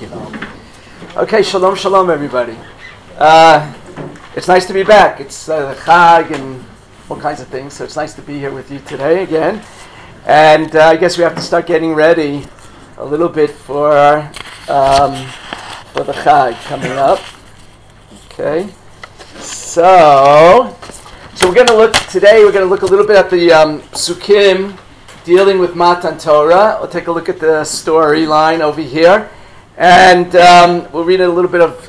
Thank you. Okay, shalom, shalom, everybody. It's nice to be back. It's Chag and all kinds of things, so it's nice to be here with you today again. And I guess we have to start getting ready a little bit for the Chag coming up. Okay, so we're going to look today. We're going to look a little bit at the Psukim dealing with Matan Torah. We'll take a look at the storyline over here, and we'll read a little bit of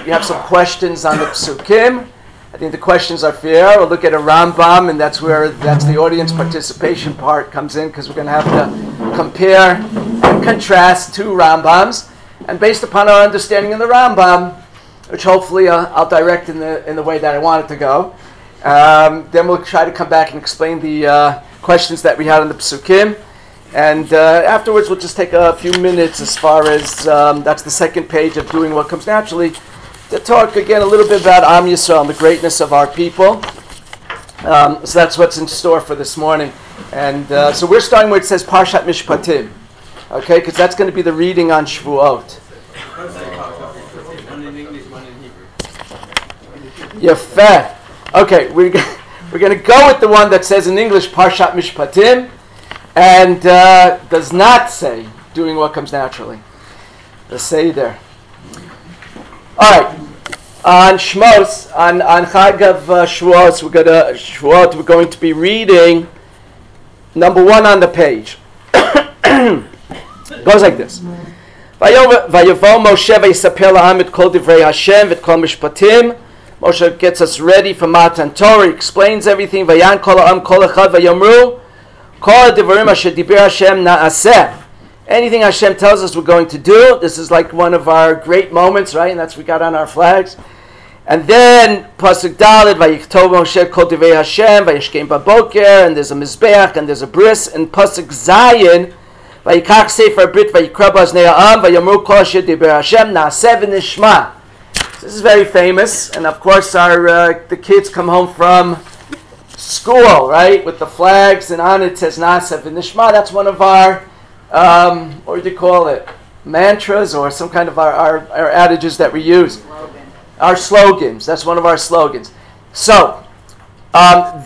you have some questions on the Psukim. I think the questions are fair. We'll look at a Rambam, and that's the audience participation part comes in, because we're going to have to compare and contrast two Rambams, and based upon our understanding of the Rambam, which hopefully I'll direct in the way that I want it to go, then we'll try to come back and explain the questions that we had on the Psukim, and afterwards we'll just take a few minutes as far as that's the second page of Doing What Comes Naturally, to talk again a little bit about Am Yisrael and the greatness of our people. So that's what's in store for this morning, and so we're starting where it says Parshat Mishpatim, okay, because that's going to be the reading on Shavuot. One in English, one in Hebrew. Yafeh. Okay, we're going to go with the one that says in English Parshat Mishpatim and does not say Doing What Comes Naturally. Let's say there. All right. On Shmos, on Chag of Shavuot, we're going to be reading number 1 on the page. It goes like this. Vayavo Moshe v'yisaper la'am et kol divrei Hashem v'et kol mishpatim. Moshe gets us ready for Matan Torah. He explains everything. Vayan kol ha'am kol echad vayomru kol ha'divarim asher diber Hashem na'aseh. Anything Hashem tells us we're going to do. This is like one of our great moments, right? And that's what we got on our flags. And then pasuk Daled vayichtov Moshe kol divrei Hashem vayishkem baboker, and there's a mizbeach and there's a bris. And pasuk Zayin vayikach sefer brit vayikra baznei ha'am vayomru kol asher diber Hashem na'aseh v'nishma. This is very famous, and of course the kids come home from school, right, with the flags, and on it says Na'aseh v'nishma. That's one of our, what would you call it, mantras, or some kind of our adages that we use. Our slogans. That's one of our slogans. So,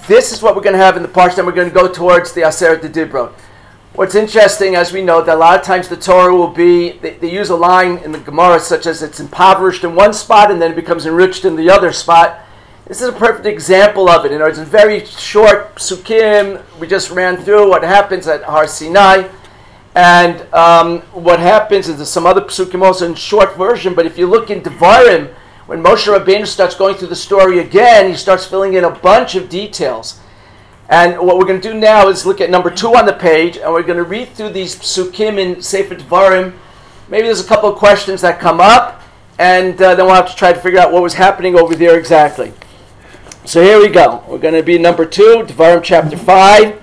this is what we're going to have in the parsha, and we're going to go towards the Aseret Dibrot. What's interesting, as we know, that a lot of times the Torah will be, they use a line in the Gemara such as it's impoverished in one spot and then it becomes enriched in the other spot. This is a perfect example of it. In other words, in very short psukim, we just ran through what happens at Har Sinai, and what happens is there's some other psukim also in short version, but if you look in Devarim, when Moshe Rabbeinu starts going through the story again, he starts filling in a bunch of details. And what we're going to do now is look at number 2 on the page, and we're going to read through these psukim in Sefer Devarim. Maybe there's a couple of questions that come up, and then we'll have to try to figure out what was happening over there exactly. So here we go. We're going to be number 2, Devarim chapter 5,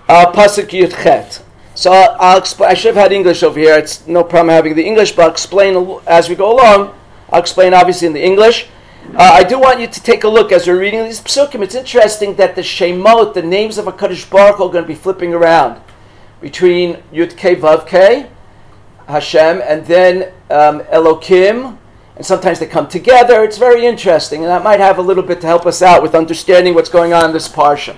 pasuk Yud Chet. So I'll explain. I should have had English over here. It's no problem having the English, but I'll explain as we go along. I'll explain obviously in the English. I do want you to take a look as we're reading these psukim. It's interesting that the Shemot, the names of HaKadosh Baruch Hu, are going to be flipping around between Yud Kei Vav Kei, Hashem, and then Elokim, and sometimes they come together. It's very interesting, and that might have a little bit to help us out with understanding what's going on in this parsha.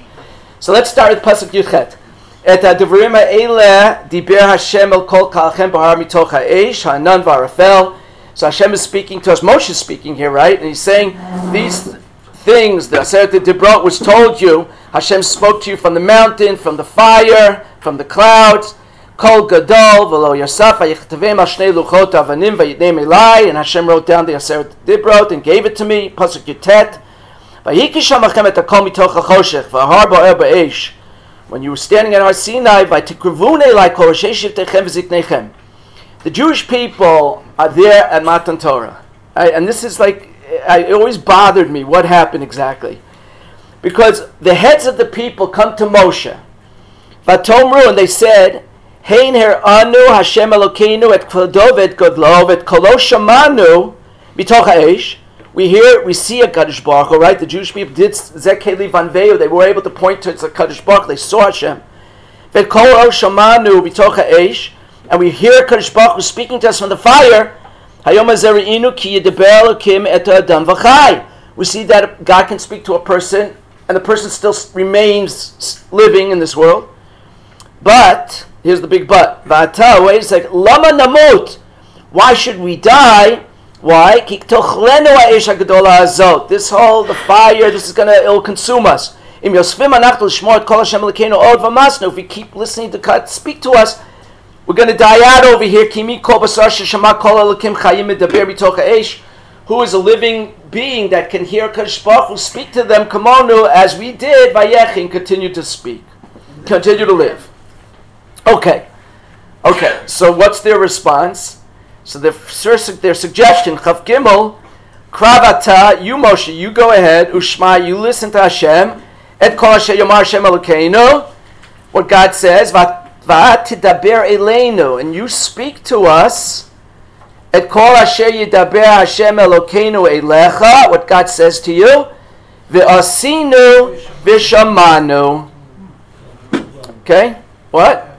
So let's start with pasuk Yud Chet. Et ha'divrim ha'eleh diber Hashem el kol kalchem bahar mitoch ha'esh ha'anan v'arafel. So Hashem is speaking to us. Moshe is speaking here, right? And he's saying these things, the Aseret Dibrot was told you. Hashem spoke to you from the mountain, from the fire, from the clouds. Kol gadol v'lo yasaf hayichtavim al shnei luchot avanim vayidnem elai. And Hashem wrote down the Aseret Dibrot and gave it to me. Pasuk Yutet. Vayikish hamachem et hakol mitoch hachoshech v'ahar bo'er ba'esh. When you were standing at Har Sinai, vaytikruvun elai kol sheish yivtechem v'ziknechem. The Jewish people are there at Matan Torah. And this is like, it always bothered me what happened exactly. Because the heads of the people come to Moshe. Vatomru, and they said, Hein her anu Hashem Elokeinu et kvodo et godlo et kolo shamanu mitoch ha'esh. We see a Kadosh Baruch Hu, right? The Jewish people did Zekeli Vanveu. They were able to point to a Kadosh Baruch Hu. They saw Hashem. Et kolo shamanu mitoch ha'esh. And we hear Kadosh Baruch Hu speaking to us from the fire. We see that God can speak to a person, and the person still remains living in this world. But, here's the big but. Wait a second. Lama namut. Why should we die? Why? This whole, the fire, it'll consume us. If we keep listening to God speak to us, we're going to die out over here. Who is a living being that can hear Kadosh Baruch Hu speak to them, kamonu, as we did, vayechin, continue to speak, continue to live. Okay, so what's their response? So their suggestion, Chav Gimel, Kravata, you Moshe, you go ahead, Ushma, you listen to Hashem, Et Kol Asher Yomar Hashem Elokeinu, what God says, V'atidaber Eleinu, and you speak to us, Et Kol Asher Yidaber Hashem Elokeinu Elecha, what God says to you, V'asinu V'shamanu. Okay, what?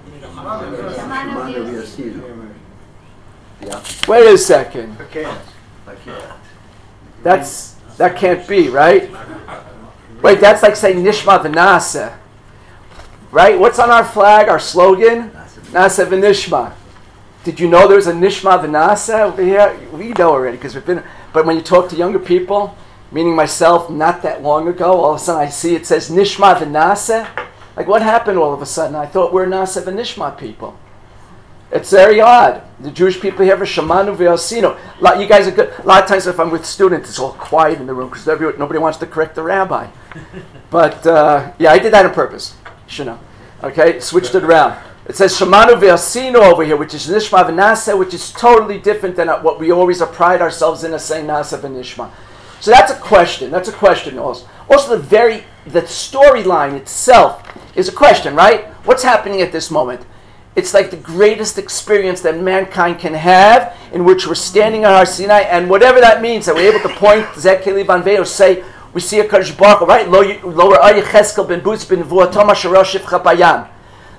Wait a second. I can't. That can't be, right? Wait, that's like saying Nishma V'naseh. Right? What's on our flag, our slogan? Nasa V'nishma. Did you know there's a Nishma V'naseh over here? We know already because we've been. But when you talk to younger people, meaning myself, not that long ago, all of a sudden I see it says Nishma V'naseh. Like what happened all of a sudden? I thought we're Nasa V'nishma people. It's very odd. The Jewish people here have Shamanu V'Yasinu. You guys are good. A lot of times if I'm with students, it's all quiet in the room because nobody wants to correct the rabbi. But yeah, I did that on purpose. You should know. Okay, switched it around. It says Shamanu V'Yasinu over here, which is Nishma V'Naseh, which is totally different than what we always pride ourselves in as saying Nasa V'Nishma. So that's a question. That's a question also. Also, the storyline itself is a question, right? What's happening at this moment? It's like the greatest experience that mankind can have, in which we're standing on our Sinai, and whatever that means, that we're able to point Zekeli Banveo, say we see a Kadosh Baruch Hu, right? Lower Ayecheskel ben Butz ben Vuatoma Shara Shivcha Bayam.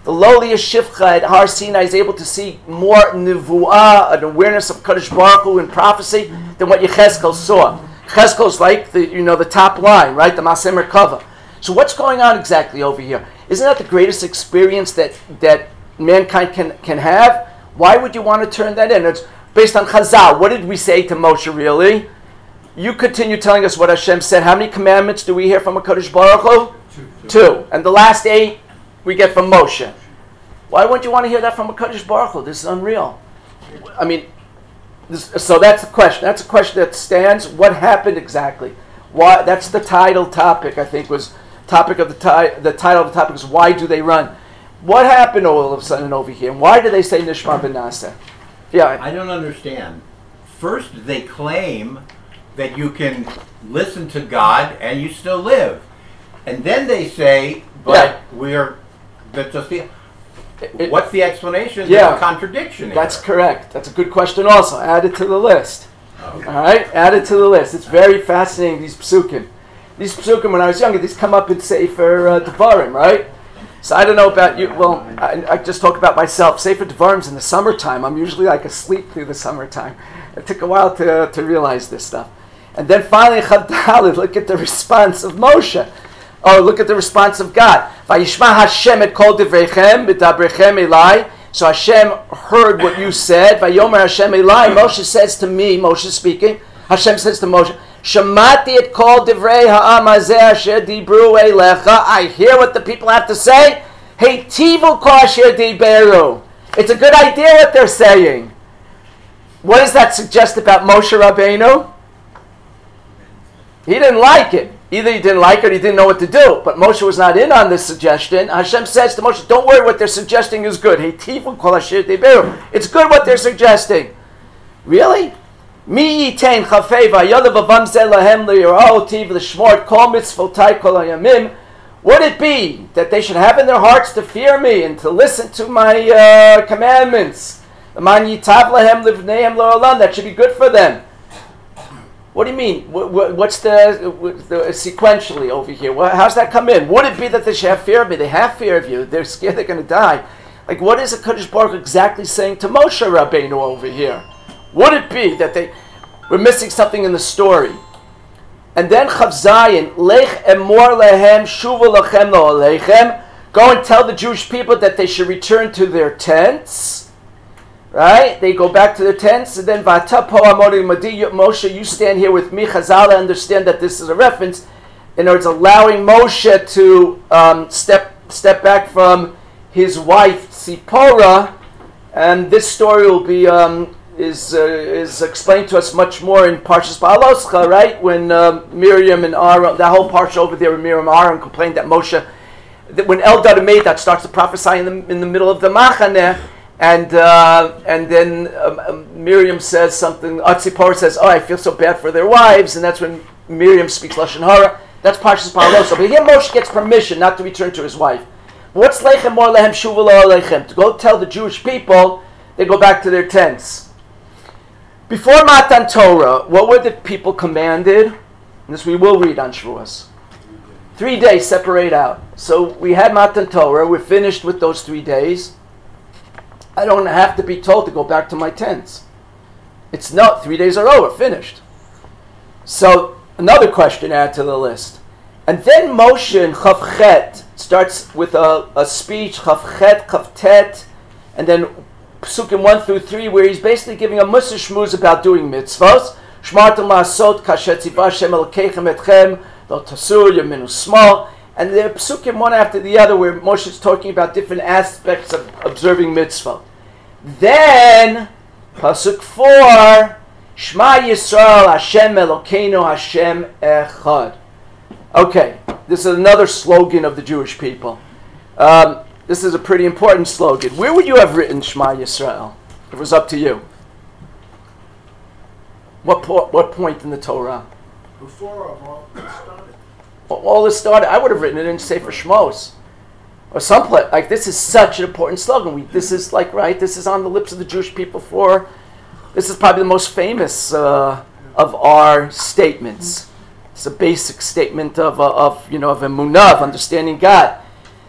The lowliest Shivcha at Har Sinai is able to see more Nivuah, an awareness of Kadosh Baruch Hu in prophecy, than what Yecheskel saw. Yecheskel is like the top line, right? The Maseh Merkava. So what's going on exactly over here? Isn't that the greatest experience that mankind can have? Why would you want to turn that in? It's based on Chazal. What did we say to Moshe really? You continue telling us what Hashem said. How many commandments do we hear from a Kadosh Baruch Hu? Two. And the last 8 we get from Moshe. Why wouldn't you want to hear that from a Kadosh Baruch Hu? This is unreal. I mean, so that's a question. That's a question that stands. What happened exactly? Why? That's the title topic, I think, was topic of the title of the topic is why do they run? What happened all of a sudden over here? Why do they say Nishma V'Naseh? Yeah. I don't understand. First, they claim that you can listen to God and you still live. And then they say, but what's the explanation? Yeah. There's a contradiction here. That's correct. That's a good question also. Add it to the list. Okay. All right? Add it to the list. It's very fascinating, these psukim. These psukim, when I was younger, these come up in Sefer Devarim, right? So I don't know about you. Well, I just talk about myself. Sefer Devarim's in the summertime. I'm usually like asleep through the summertime. It took a while to realize this stuff. And then finally, Chav Daled, look at the response of Moshe. Oh, look at the response of God. Vayishma Hashem et kol divrechem b'dabrechem elai. So Hashem heard what you said. Vayomer Hashem elai. Moshe says to me, Moshe speaking, Hashem says to Moshe, Shamati et kol divrei ha'am hazeh asher dibru elecha. I hear what the people have to say. Hey, tivu kol asher diberu. It's a good idea what they're saying. What does that suggest about Moshe Rabbeinu? He didn't like it. Either he didn't like it or he didn't know what to do. But Moshe was not in on this suggestion. Hashem says to Moshe, don't worry, what they're suggesting is good. Hey, tivu kol asher diberu. It's good what they're suggesting. Really? Mi yitain chafei v'yadav avam zeh lahem liyira'oti v'lishmor kol mitzvotai kol hayamim. Would it be that they should have in their hearts to fear me and to listen to my commandments? Man yitav lahem livneihem la'olam. That should be good for them. What do you mean? What's the sequentially over here? How's that come in? Would it be that they should have fear of me? They have fear of you. They're scared they're going to die. Like, what is a Kadosh Baruch exactly saying to Moshe Rabbeinu over here? Would it be that we're missing something in the story? And then Chav Zayin, Lech emor lehem shuvu lachem lo alechem. Go and tell the Jewish people that they should return to their tents. Right? They go back to their tents, and then Vata po amori madi Moshe, you stand here with me. Chazal understand that this is a reference. In other words, allowing Moshe to step back from his wife Tzipporah, and this story will be is explained to us much more in Parshas Ba'aloscha, right? When Miriam and Aaron, that whole parsha over there, when Miriam and Aaron complained that Moshe, when Eldad Medad starts to prophesy in the middle of the Machaneh, and then Miriam says something. Tzipporah says, "Oh, I feel so bad for their wives," and that's when Miriam speaks lashon hara. That's Parshas Ba'aloscha. But here Moshe gets permission not to return to his wife. What's lechem mor lehem shuvu lo alechem? To go tell the Jewish people they go back to their tents. Before Matan Torah, what were the people commanded? And this we will read on Shavuos. 3 days separate out. So we had Matan Torah. We're finished with those 3 days. I don't have to be told to go back to my tents. It's not 3 days are over, finished. So another question add to the list. And then Moshe in Chav Chet starts with a speech, Chav Chet, Chav Tet, and then Psukim 1 through 3, where he's basically giving a Mussar Shmuz about doing mitzvahs. Shmartem la'asot kasher tzivah Hashem Elokeichem etchem lo tasur yaminu small. And there are Psukim one after the other where Moshe is talking about different aspects of observing mitzvah. Then, Pasuk 4, Shema Yisrael Hashem Elokeinu Hashem Echad. Okay, this is another slogan of the Jewish people. This is a pretty important slogan. Where would you have written Shema Yisrael? It was up to you. What point in the Torah? Before all this started. All this started, I would have written it in Sefer Shmos. Or someplace. Like, this is such an important slogan. This is like, right, this is on the lips of the Jewish people this is probably the most famous of our statements. It's a basic statement of emunah, of understanding God.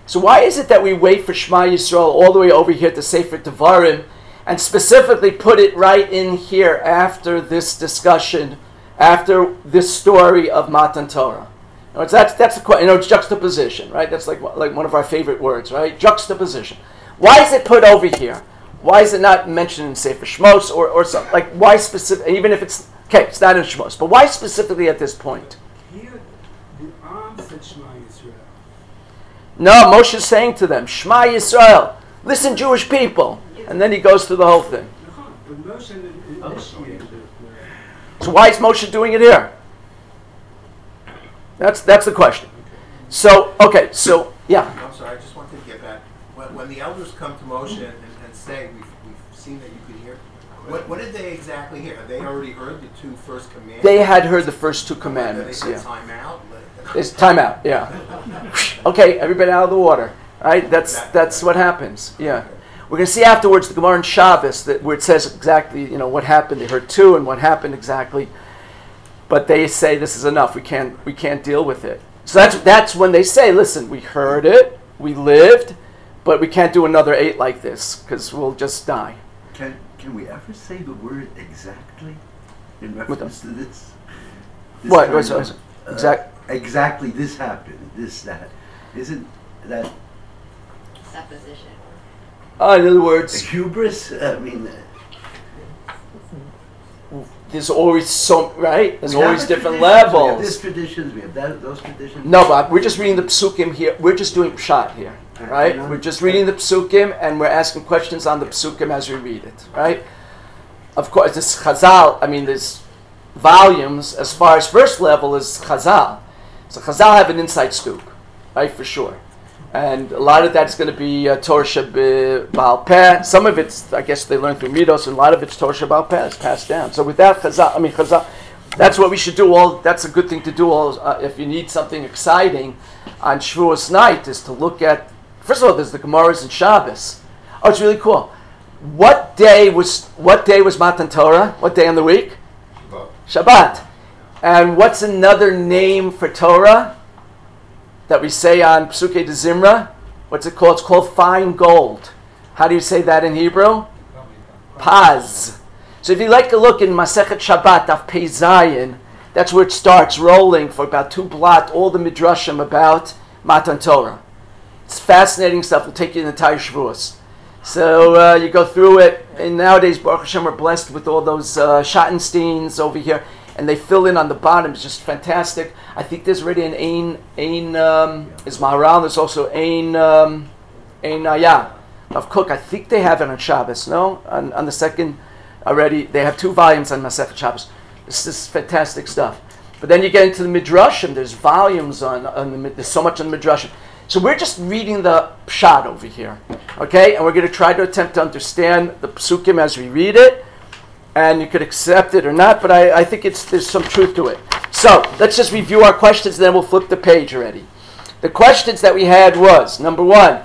So why is it that we wait for Shema Yisrael all the way over here to Sefer Devarim and specifically put it right in here after this discussion, after this story of Matan Torah? That's the question. It's juxtaposition, right? That's like one of our favorite words, right? Juxtaposition. Why is it put over here? Why is it not mentioned in Sefer Shmos or something? Like, why specific? Even if it's not in Shmos, but why specifically at this point? Here, the Am said Shema Yisrael. No, Moshe is saying to them, Shema Yisrael, listen, Jewish people, and then he goes through the whole thing. But Moshe initiated it. So why is Moshe doing it here? That's the question. So yeah. I'm sorry, I just wanted to get back. When the elders come to Moshe and say, we've seen that you could hear, what did they exactly hear? Had they already heard the two first commandments? They had heard the first 2 commandments. They Yeah. said time out? It's time out. Yeah. Okay, everybody out of the water. Right? That's what happens. Yeah. We're going to see afterwards the Gemara in Shabbos where it says exactly what happened. They heard 2 and what happened exactly. But they say this is enough. We can't deal with it. So that's when they say, listen, we heard it, we lived, but we can't do another 8 like this because we'll just die. Can we ever say the word exactly in reference to this? What? Exactly this happened, this, that. Isn't that supposition? In other words, hubris? I mean... there's always right? There's we always have different traditions. levels. We have this traditions, we have those traditions. No, but we're just reading the psukim here. We're just doing pshat here, right? We're just reading the psukim and we're asking questions on the psukim as we read it, right? Of course, this Chazal, there's volumes as far as first level is Chazal. So Chazal have an inside scoop, right, for sure. And a lot of that's going to be Torah She'Ba'al Peh. Some of it's, I guess, they learn through Midos, and a lot of it's Torah She'Ba'al Peh. It's passed down. So without Chazal, that's what we should do. That's a good thing to do. If you need something exciting on Shavuos night, is to look at. First of all, there's the Gemaras and Shabbos. Oh, it's really cool. What day was Matan Torah? What day on the week? Shabbat. And what's another name for Torah that we say on Psukei de Zimra? What's it called? It's called fine gold. How do you say that in Hebrew? Paz. So if you like to look in Masechet Shabbat, Daf Pei Zayin, that's where it starts rolling for about 2 blot, all the midrashim about Matan Torah. It's fascinating stuff. It'll take you the entire Shavuos. So you go through it, and nowadays, Baruch Hashem, we're blessed with all those Schottensteins over here, and they fill in on the bottom. It's just fantastic. I think there's already an Ein is Maharal. There's also Ein of Cook. I think they have it on Shabbos. No, on the second already. They have 2 volumes on Masechet Shabbos. This is fantastic stuff. But then you get into the midrashim. There's volumes there's so much on the midrashim. So we're just reading the pshat over here, okay? And we're going to try to attempt to understand the psukim as we read it. And you could accept it or not, but I think there's some truth to it. So let's just review our questions, and then we'll flip the page already. The questions that we had was, number 1,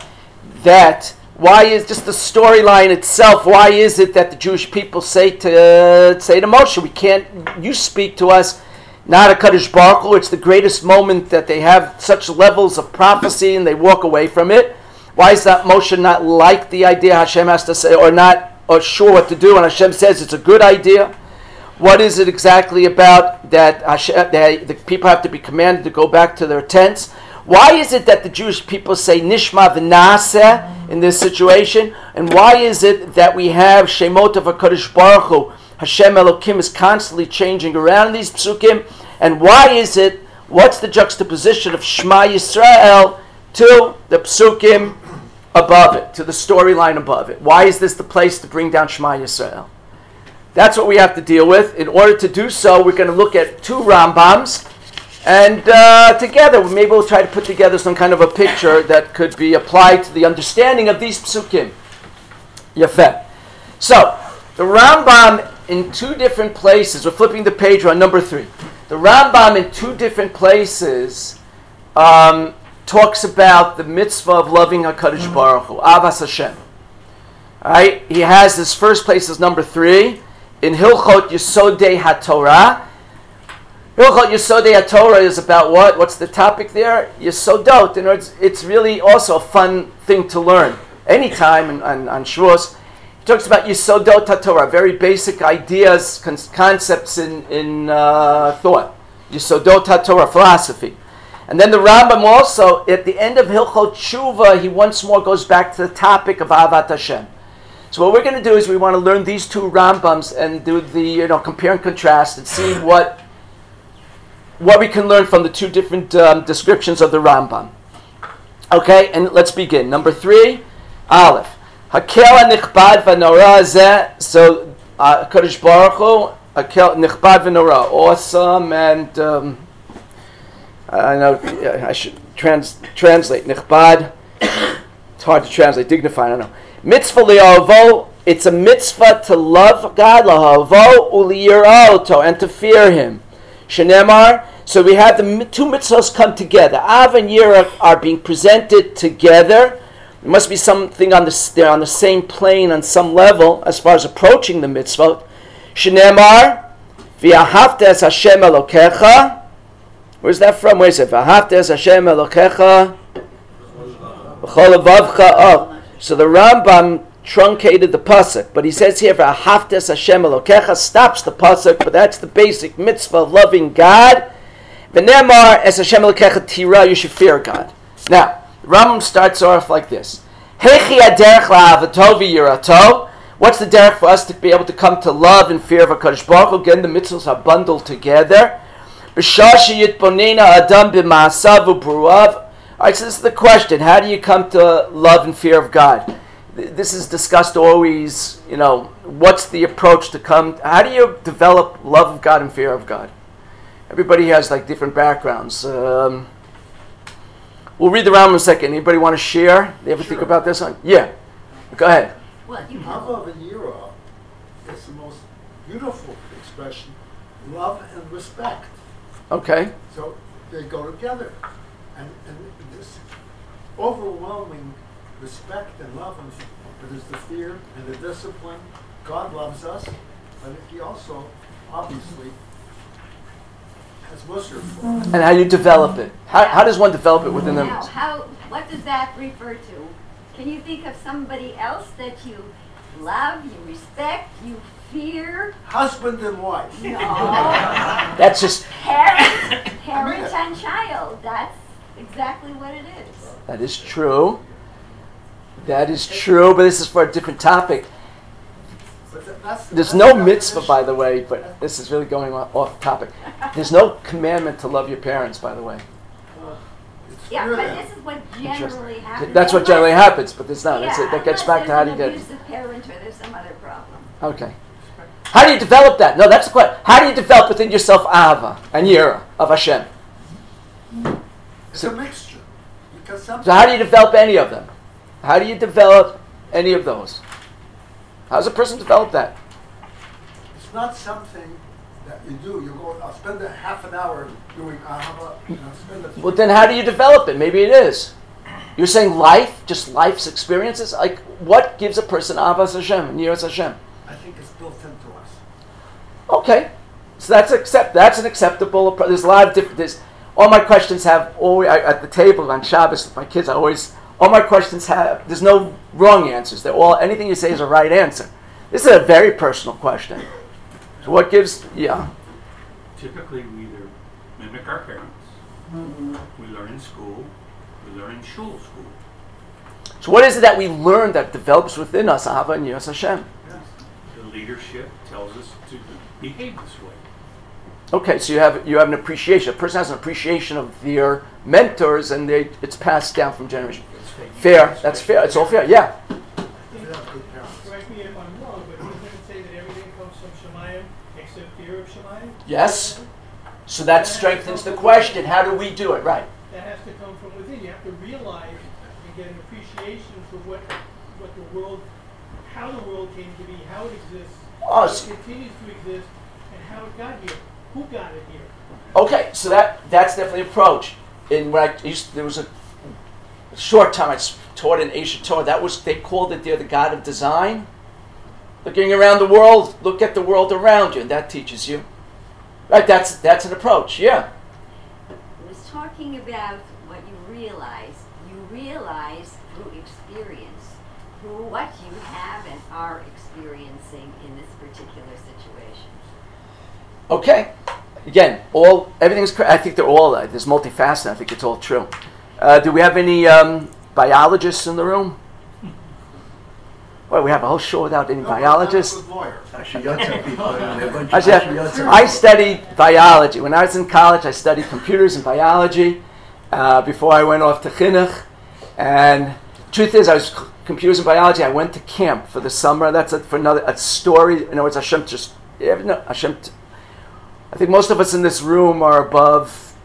that why is just the storyline itself? Why is it that the Jewish people say to Moshe, you speak to us, not a Kadosh Baruch Hu. It's the greatest moment that they have such levels of prophecy and they walk away from it. Why is that Moshe not like the idea Hashem has to say, or sure what to do, and Hashem says it's a good idea? What is it exactly about that the people have to be commanded to go back to their tents? Why is it that the Jewish people say Nishma v'naseh in this situation? And why is it that we have Shemot of HaKadosh Baruch Hu? Hashem Elokim is constantly changing around in these psukim. And why is it, what's the juxtaposition of Shema Yisrael to the psukim above it, to the storyline above it? Why is this the place to bring down Shema Yisrael? That's what we have to deal with. In order to do so, we're going to look at 2 Rambams. And together, maybe we'll try to put together some kind of a picture that could be applied to the understanding of these psukim. Yafeh. So, the Rambam in 2 different places, we're flipping the page on number 3. The Rambam in 2 different places talks about the mitzvah of loving HaKadosh Baruch Hu, Avas Hashem. Right? He has this first place as number 3, in Hilchot Yesodei HaTorah. Hilchot Yesodei HaTorah is about what? What's the topic there? Yesodot. In other words, it's really also a fun thing to learn. Anytime on Shavuos, he talks about Yesodot HaTorah, very basic ideas, concepts in thought. Yesodot HaTorah, philosophy. And then the Rambam also, at the end of Hilchot Tshuva, he once more goes back to the topic of Avat Hashem. So what we're going to do is we want to learn these 2 Rambams and do the compare and contrast and see what we can learn from the 2 different descriptions of the Rambam. Okay, and let's begin. Number 3, Aleph. Hakel nichbad v'nora zeh. So Kadosh Baruch Hu, hakel nichbad v'nora, awesome, and I know I should translate nichbad. It's hard to translate. Dignified, I don't know. Mitzvah li'avoh. It's a mitzvah to love God, lahavoh u'liyira'oto, and to fear Him. Shenemar. So we have the 2 mitzvahs come together. Av and Yira are being presented together. There must be something they're on the same plane on some level as far as approaching the mitzvah. Shenemar, v'ahavta es Hashem Elokecha. Where's that from? Where is it? V'ahavta es Hashem Elokecha v'chol levavcha. Oh, so the Rambam truncated the pasuk, but he says here v'ahavta es Hashem Elokecha stops the pasuk, but that's the basic mitzvah of loving God. V'nemar es Hashem Elokecha tira, you should fear God. Now, the Rambam starts off like this. Hechi aderech la'avato v'yirato. What's the derech for us to be able to come to love and fear of HaKadosh Baruch Hu? Again, the mitzvahs are bundled together. B'shah sheyitbonena adam b'ma'asav u'bruav. All right, so this is the question. How do you come to love and fear of God? This is discussed always, what's the approach to come? How do you develop love of God and fear of God? Everybody has different backgrounds. We'll read the Rambam in a second. Anybody want to share? They ever think about this one? Yeah. Go ahead. Well, you Hava v'yira is the most beautiful expression. Love and respect. Okay. So they go together. And this overwhelming respect and love, and there's the fear and the discipline. God loves us, but He also, obviously, has muster for us. And how you develop it. How does one develop it within them? Now, what does that refer to? Can you think of somebody else that you love, you respect, you fear. Husband and wife. No. That's just, Parent and child. That's exactly what it is. that is true. That is true, but this is for a different topic. There's no mitzvah, by the way, but this is really going off topic. There's no commandment to love your parents, by the way. Yeah, but this is what generally happens. That's what generally happens, but there's not. That's it. That gets back to how do you get get it. abusive parent or there's some other problem. Okay. How do you develop that? No, that's the question. How do you develop within yourself ahava and yira of Hashem? It's a mixture. Because So how do you develop any of them? How do you develop any of those? How does a person develop that? it's not something that you do. You go, I'll spend a half an hour doing ahava, and I'll spend a Well, then how do you develop it? Maybe it is. You're saying life, just life's experiences? Like, what gives a person avas Hashem and yiras Hashem? I think it's built into us. Okay, so that's an acceptable approach. There's a lot of different. All my questions have always at the table on Shabbos with my kids. All my questions have. There's no wrong answers. They're all anything you say is a right answer. This is a very personal question. So what gives? Yeah. Typically, we either mimic our parents, we learn in school, we learn in school. So what is it that we learn that develops within us, Ahava and Yiras Hashem? The leadership tells us to behave this way. Okay, so you have an appreciation. A person has an appreciation of their mentors, and it's passed down from generation. Fair. That's fair. It's all fair. Yeah. Correct me if I'm wrong, but doesn't it say that everything comes from Shemayim except fear of Shemayim? Yes. So that strengthens the question. How do we do it? Right. That has to come from within. You have to realize and get an appreciation for what the world, how the world came to be, how it exists, how it continues to exist, and how it got here. Who got it here? Okay, so that's definitely an approach. There was a short time I taught in Asia Torah. They called it there the God of design. Looking around the world, look at the world around you, and that teaches you. Right, that's an approach. Yeah. It was talking about what you realize. You realize through experience, through what you have and are experiencing in this particular situation. Okay. Again, everything's correct. I think they're all. There's multifaceted. I think it's all true. Do we have any biologists in the room? Well, we have a whole show without any biologists. I studied biology. When I was in college, I studied computers and biology before I went off to chinuch. And truth is, I was computers and biology. I went to camp for the summer. That's for another story. In other words, Hashem I think most of us in this room are above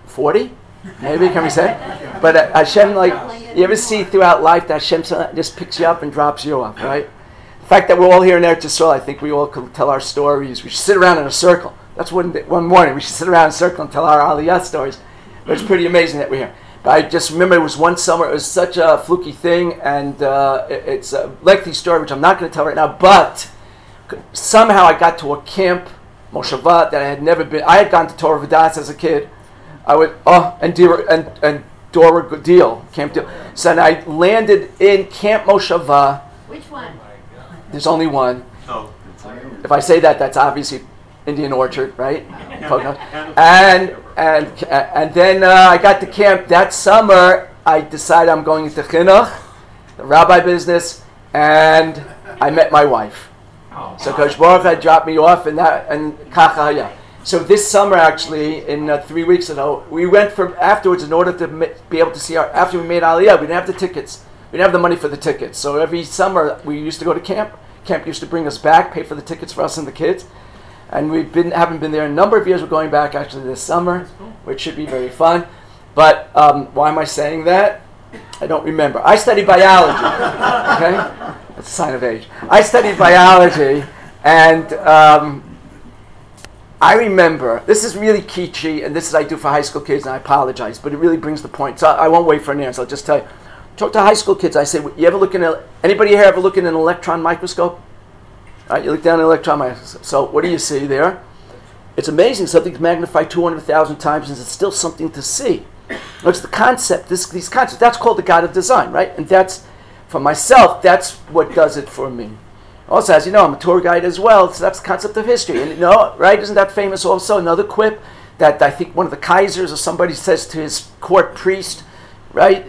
40, maybe, can we say? But Hashem, you ever see throughout life that Hashem just picks you up and drops you off, right? The fact that we're all here in Eretz Yisrael, I think we all could tell our stories. We should sit around in a circle. That's one morning. We should sit around in a circle and tell our Aliyah stories. But it's pretty amazing that we're here. But I just remember it was one summer. It was such a fluky thing, and it's a lengthy story, which I'm not going to tell right now. But somehow I got to a camp, Moshava, that I had never been. I had gone to Torah V'das as a kid. And Dora Deal, Camp Deal. So then I landed in Camp Moshava. Which one? There's only one. No. If I say that, that's obviously Indian Orchard, right? And then I got to camp that summer. I decided I'm going into chinuch, the rabbi business, and I met my wife. So Kosh Baruch had dropped me off, and kacha, yeah. So this summer, actually, in 3 weeks ago, we went afterwards in order to be able to see after we made Aliyah, we didn't have the tickets. We didn't have the money for the tickets. So every summer, we used to go to camp. Camp used to bring us back, pay for the tickets for us and the kids. And we haven't been there in a number of years. We're going back, actually, this summer, which should be very fun. But why am I saying that? I don't remember. I studied biology, okay? That's a sign of age. I studied biology, and I remember, this is really kitschy, and this is I do for high school kids, and I apologize, but it really brings the point. So I won't wait for an answer. I'll just tell you. Talk to high school kids. I say, anybody here ever look in an electron microscope? All right, you look down in an electron microscope. So what do you see there? It's amazing. Something's magnified 200,000 times, and it's still something to see. It's the concept, these concepts. That's called the God of design, right? And that's, for myself, that's what does it for me. Also, as you know, I'm a tour guide as well, so that's the concept of history. And right? Isn't that famous also? Another quip that I think one of the Kaisers or somebody says to his court priest, right?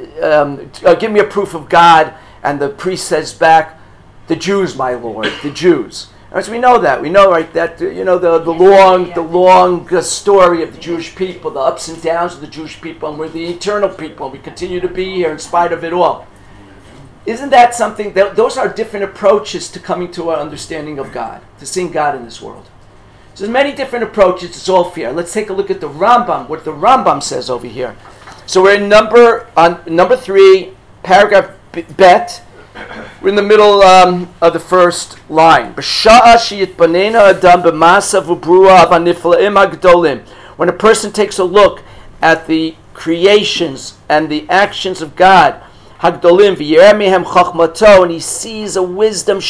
Give me a proof of God. And the priest says back, the Jews, my lord, the Jews. Right, so we know that. We know, right, that, the long story of the Jewish people, the ups and downs of the Jewish people, and we're the eternal people. We continue to be here in spite of it all. Isn't that something, those are different approaches to coming to our understanding of God, to seeing God in this world. So there's many different approaches, it's all fair. Let's take a look at the Rambam, what the Rambam says over here. So we're in number 3, paragraph Bet. We're in the middle of the first line. When a person takes a look at the creations and the actions of God, and he sees a wisdom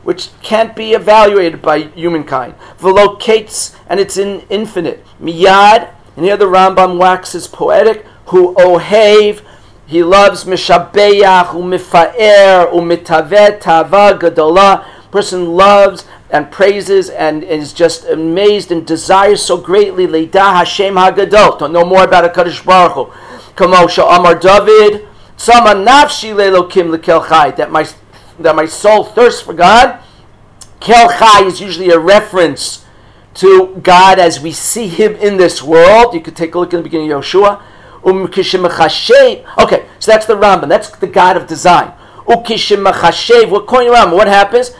which can't be evaluated by humankind. And it's infinite. Miyad, and here the Rambam waxes poetic, hu ohev, he loves mishabeach, u'mifa'er, u'mitavet, tava gadola. Person loves and praises and is just amazed and desires so greatly, leida Hashem hagadol, to know more about HaKadosh Baruch Hu. Kamo sha'amar David, tzama nafshi le'elokim lekel chai, that my soul thirsts for God. Kel chai is usually a reference to God as we see Him in this world. You could take a look in the beginning of Yoshua. Okay, so that's the Rambam. That's the God of design. What coin Rambam? What happens?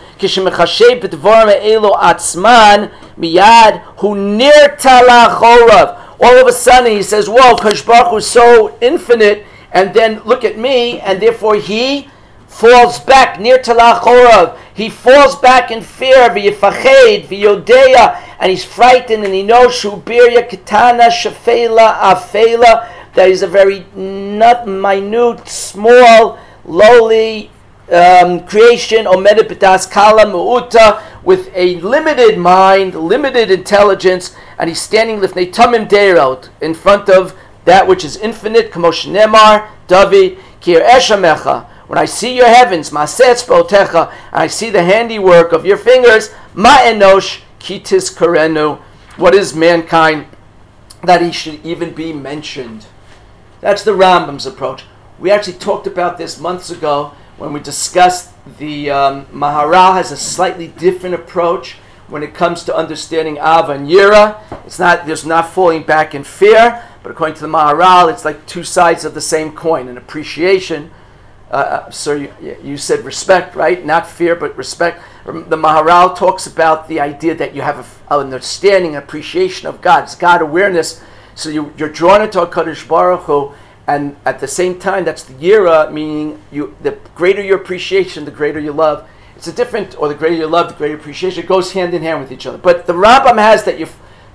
All of a sudden he says, whoa, Kadosh Baruch Hu is so infinite, and then look at me, and therefore he falls back near Talachorav. He falls back in fear, v'yifached, v'yodeya, and he's frightened, and he knows Shubirya Kitana Shafela Afela, that he's a very minute, small, lowly creation, Omedet B'das Kala Mu'uta, with a limited mind, limited intelligence, and he's standing lifnei tamim deirot, in front of that which is infinite, Kamosh Nemar, David, Kir Eshamecha. When I see your heavens, Masetz Botecha, and I see the handiwork of your fingers, Ma'enosh Kitis Karenu. What is mankind that he should even be mentioned? That's the Rambam's approach. We actually talked about this months ago when we discussed the Maharal has a slightly different approach when it comes to understanding Ava and Yira. There's not falling back in fear, but according to the Maharal, it's like two sides of the same coin. An appreciation. So you said respect, right? Not fear, but respect. The Maharal talks about the idea that you have an understanding, appreciation of God. It's God awareness. So you're drawn into HaKadosh Baruch Hu, and at the same time, that's the Yira, meaning the greater your appreciation, the greater your love. It's the greater your love, the greater appreciation. It goes hand in hand with each other. But the Rambam has that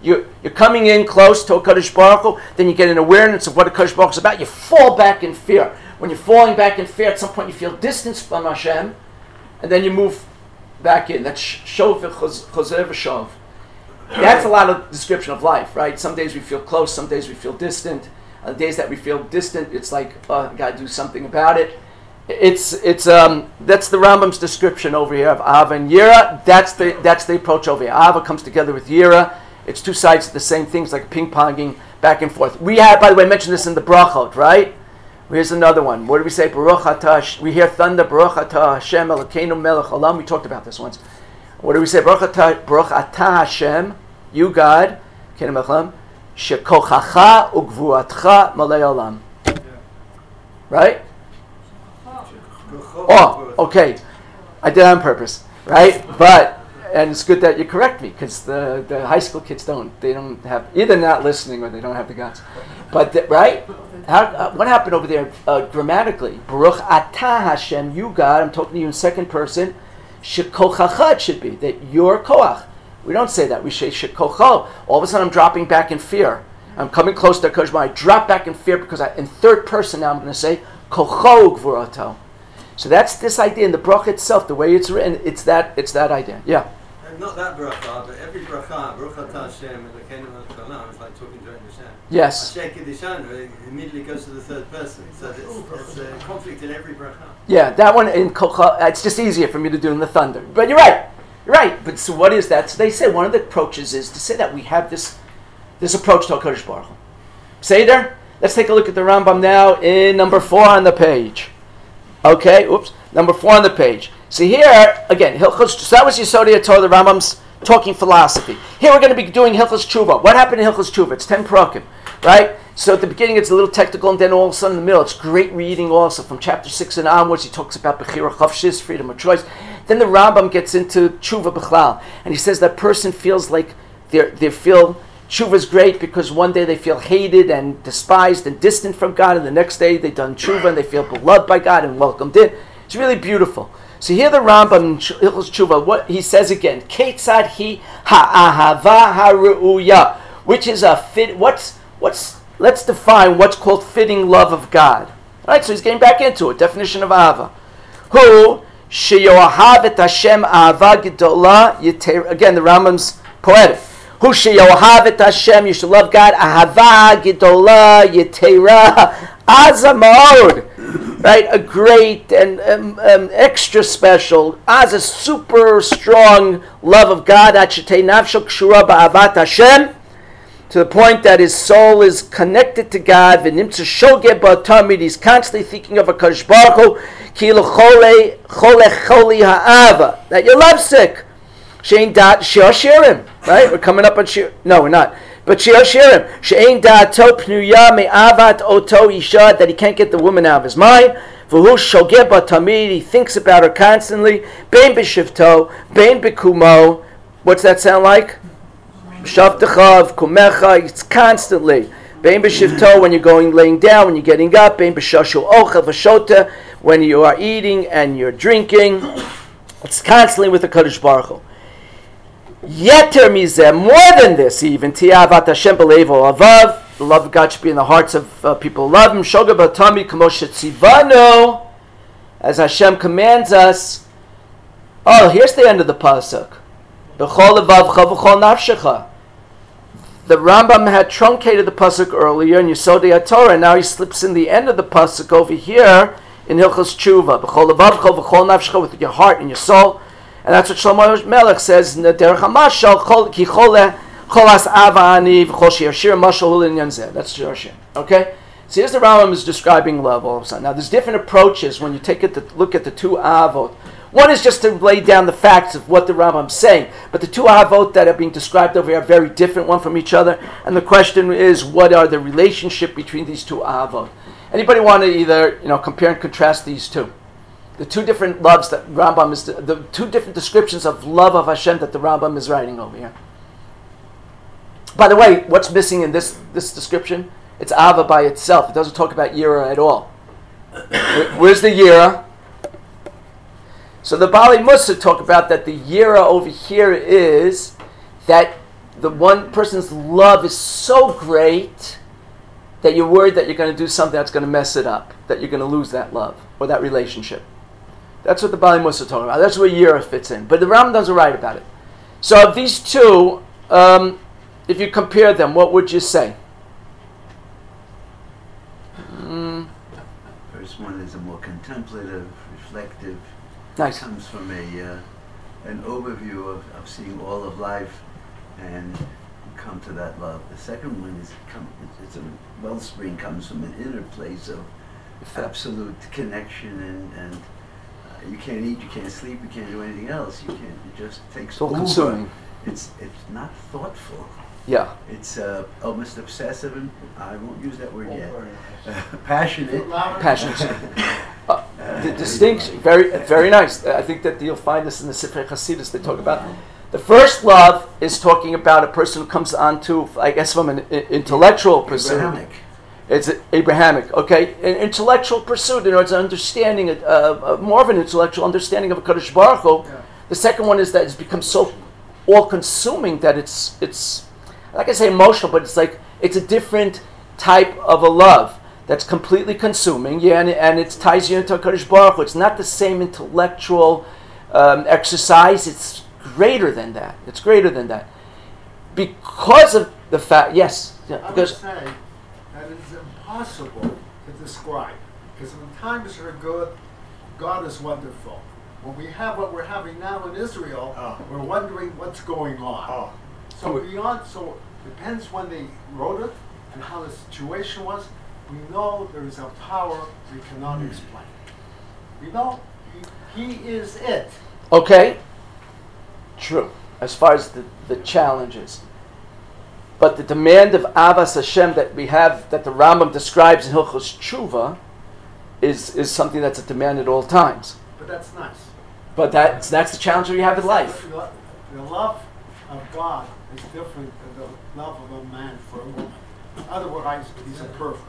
you're coming in close to HaKadosh Baruch Hu, then you get an awareness of what HaKadosh Baruch Hu is about. You fall back in fear. When you're falling back in fear, at some point you feel distance from Hashem, and then you move back in. That's shov v'chozer v'shov. That's a lot of description of life, right? Some days we feel close, some days we feel distant. On the days that we feel distant, it's like, oh, I got to do something about it. That's the Rambam's description over here of Ava and Yira. That's the approach over here. Ava comes together with Yira. It's two sides of the same thing. It's like ping-ponging back and forth. We had, by the way, I mentioned this in the Brachot, right? Here's another one. What do we say? Baruch atah. We hear thunder. Baruch atah Hashem Elokeinu Melech Olam. We talked about this once. What do we say? Baruch atah Hashem, you God, Elokeinu Melech Olam, shekochacha ugvuratcha malei olam. Right? Oh, okay. I did it on purpose, right? And it's good that you correct me, because the high school kids don't have, either not listening or they don't have the guts. But right? What happened over there grammatically? Baruch atah Hashem, you God. I'm talking to you in second person. Shekochacha, it should be that you're koach. We don't say that. We say shekocho. All of a sudden, I'm dropping back in fear. I'm coming close to HaKadosh Baruch Hu. I drop back in fear because in third person now I'm going to say kocho gvurato. So that's this idea in the bracha itself, the way it's written. It's that idea. Yeah. not that bracha, but every bracha, Baruch Atah Hashem, Elokeinu melech haolam, it's like talking to Hashem. Yes. Hashem Kedishanu immediately goes to the third person. So it's a conflict in every bracha. Yeah, that one in Kocha, it's just easier for me to do in the thunder. But you're right. You're right. But so what is that? So they say one of the approaches is to say that we have this approach to HaKadosh Baruch Hu. Seder? Let's take a look at the Rambam now in number 4 on the page. Okay, number 4 on the page. See here, again, Hilchos, so that was Yesodei HaTorah, the Rambam's talking philosophy. Here we're going to be doing Hilchos Tshuva. What happened in Hilchos Tshuva? It's 10 prakim, right? So at the beginning it's a little technical, and then all of a sudden in the middle it's great reading also. From chapter 6 and onwards he talks about Bechira Chavshis, freedom of choice. Then the Rambam gets into Tshuva B'chlal, and he says that person feels like they feel Tshuva is great because one day they feel hated and despised and distant from God, and the next day they've done Tshuva and they feel beloved by God and welcomed in. It's really beautiful. So here the Rambam in Hilchos Tshuva, what he says again, Ketzad hi ha'ahava ha'ru'uya, which is a fit. Let's define what's called fitting love of God. All right, so he's getting back into it. Definition of ahava. Who sheyohav et Hashem ahava gedola yiter. Again, the Rambam's poetic. Who sheyohav et Hashem, you should love God. Ahava gedola yitera azamod. Right, a great and extra special, as a super strong love of God. Achetei nafsho kshura ba'avat Hashem, to the point that his soul is connected to God. V'nimtza shogeh ba'tamid, he's constantly thinking of a Kadosh Baruch Hu. Kilu chole ha'ava, that you're lovesick. Shein dat shirim, right? We're coming up on shir. No, we're not. But shirim, she'ein da'ato pnuya me'avat oto isha, that he can't get the woman out of his mind. V'hu shogeh ba'tamid, he thinks about her constantly. Bein b'shivto, bein b'kumo. What's that sound like? Shavtechav, kumecha, it's constantly. Bein b'shivto, when you're laying down, when you're getting up. Bein b'shashu ochel v'shota, when you are eating and you're drinking. It's constantly with the Kadosh Baruch Hu. Yeter mizeh, more than this even. Ti'avat Hashem b'leivo avav, the love of God should be in the hearts of people who love Him. Shogeh b'tamid kamo shetzivanu, as Hashem commands us. Oh, here's the end of the pasuk. B'chol levavcha v'chol nafshecha. The Rambam had truncated the pasuk earlier in Yesodei HaTorah, and now he slips in the end of the pasuk over here in Hilchos Tshuva. B'chol levavcha v'chol nafshecha, with your heart and your soul. And that's what Shlomo Melech says in the Derech HaMashal, ki cholas ava ani v'chol she'ashir mashal hu l'inyan zeh. That's Shir. Okay? So here's the Rambam is describing love all of a sudden. Now there's different approaches when you take it to look at the two avot. One is just to lay down the facts of what the Rambam's saying, but the two avot that are being described over here are very different one from each other, and the question is, what are the relationship between these two avot? Anybody want to either compare and contrast these two? The two different loves that Rambam is, the two different descriptions of love of Hashem that the Rambam is writing over here. By the way, what's missing in this description? It's Ava by itself. It doesn't talk about Yira at all. Where's the Yira? So the Bali Musa talk about that the Yira over here is that the one person's love is so great that you're worried that you're going to do something that's going to mess it up, that you're going to lose that love or that relationship. That's what the Bali Musa talking about. That's where Yira fits in. But the Rambam doesn't write about it. So of these two, if you compare them, what would you say? First one is a more contemplative, reflective. Nice. Comes from an overview of seeing all of life and come to that love. The second one is it's a wellspring, comes from an inner place of absolute connection and you can't eat, you can't sleep, you can't do anything else. It just takes all consuming. It's not thoughtful. Yeah. It's almost obsessive, and I won't use that word yet. Passionate. The distinction, very, very nice. I think that you'll find this in the Sifrei Hasidus. They talk about the first love is talking about a person who comes onto, I guess, from an intellectual pursuit. Abrahamic. It's Abrahamic, okay? An intellectual pursuit, it's an understanding, more of an intellectual understanding of a Kadosh Baruch Hu. Yeah. The second one is that it's become so all-consuming that it's like I say emotional, but it's a different type of a love that's completely consuming, and it ties you into a Kadosh Baruch Hu. It's not the same intellectual exercise. It's greater than that. It's greater than that. Because of the fact, yes. Yeah, I would because say that it is impossible to describe. Because when times are good, God is wonderful. When we have what we're having now in Israel, we're wondering what's going on. So it depends when they wrote it and how the situation was. We know there is a power we cannot explain. We know he is it. okay, true. As far as the challenges. But the demand of Avas Hashem that we have, that the Rambam describes in Hilchos Tshuva, is something that's a demand at all times. But that's nice. But that's the challenge we have in life. The love of God is different than the love of a man for a woman. Otherwise, he's a perfect.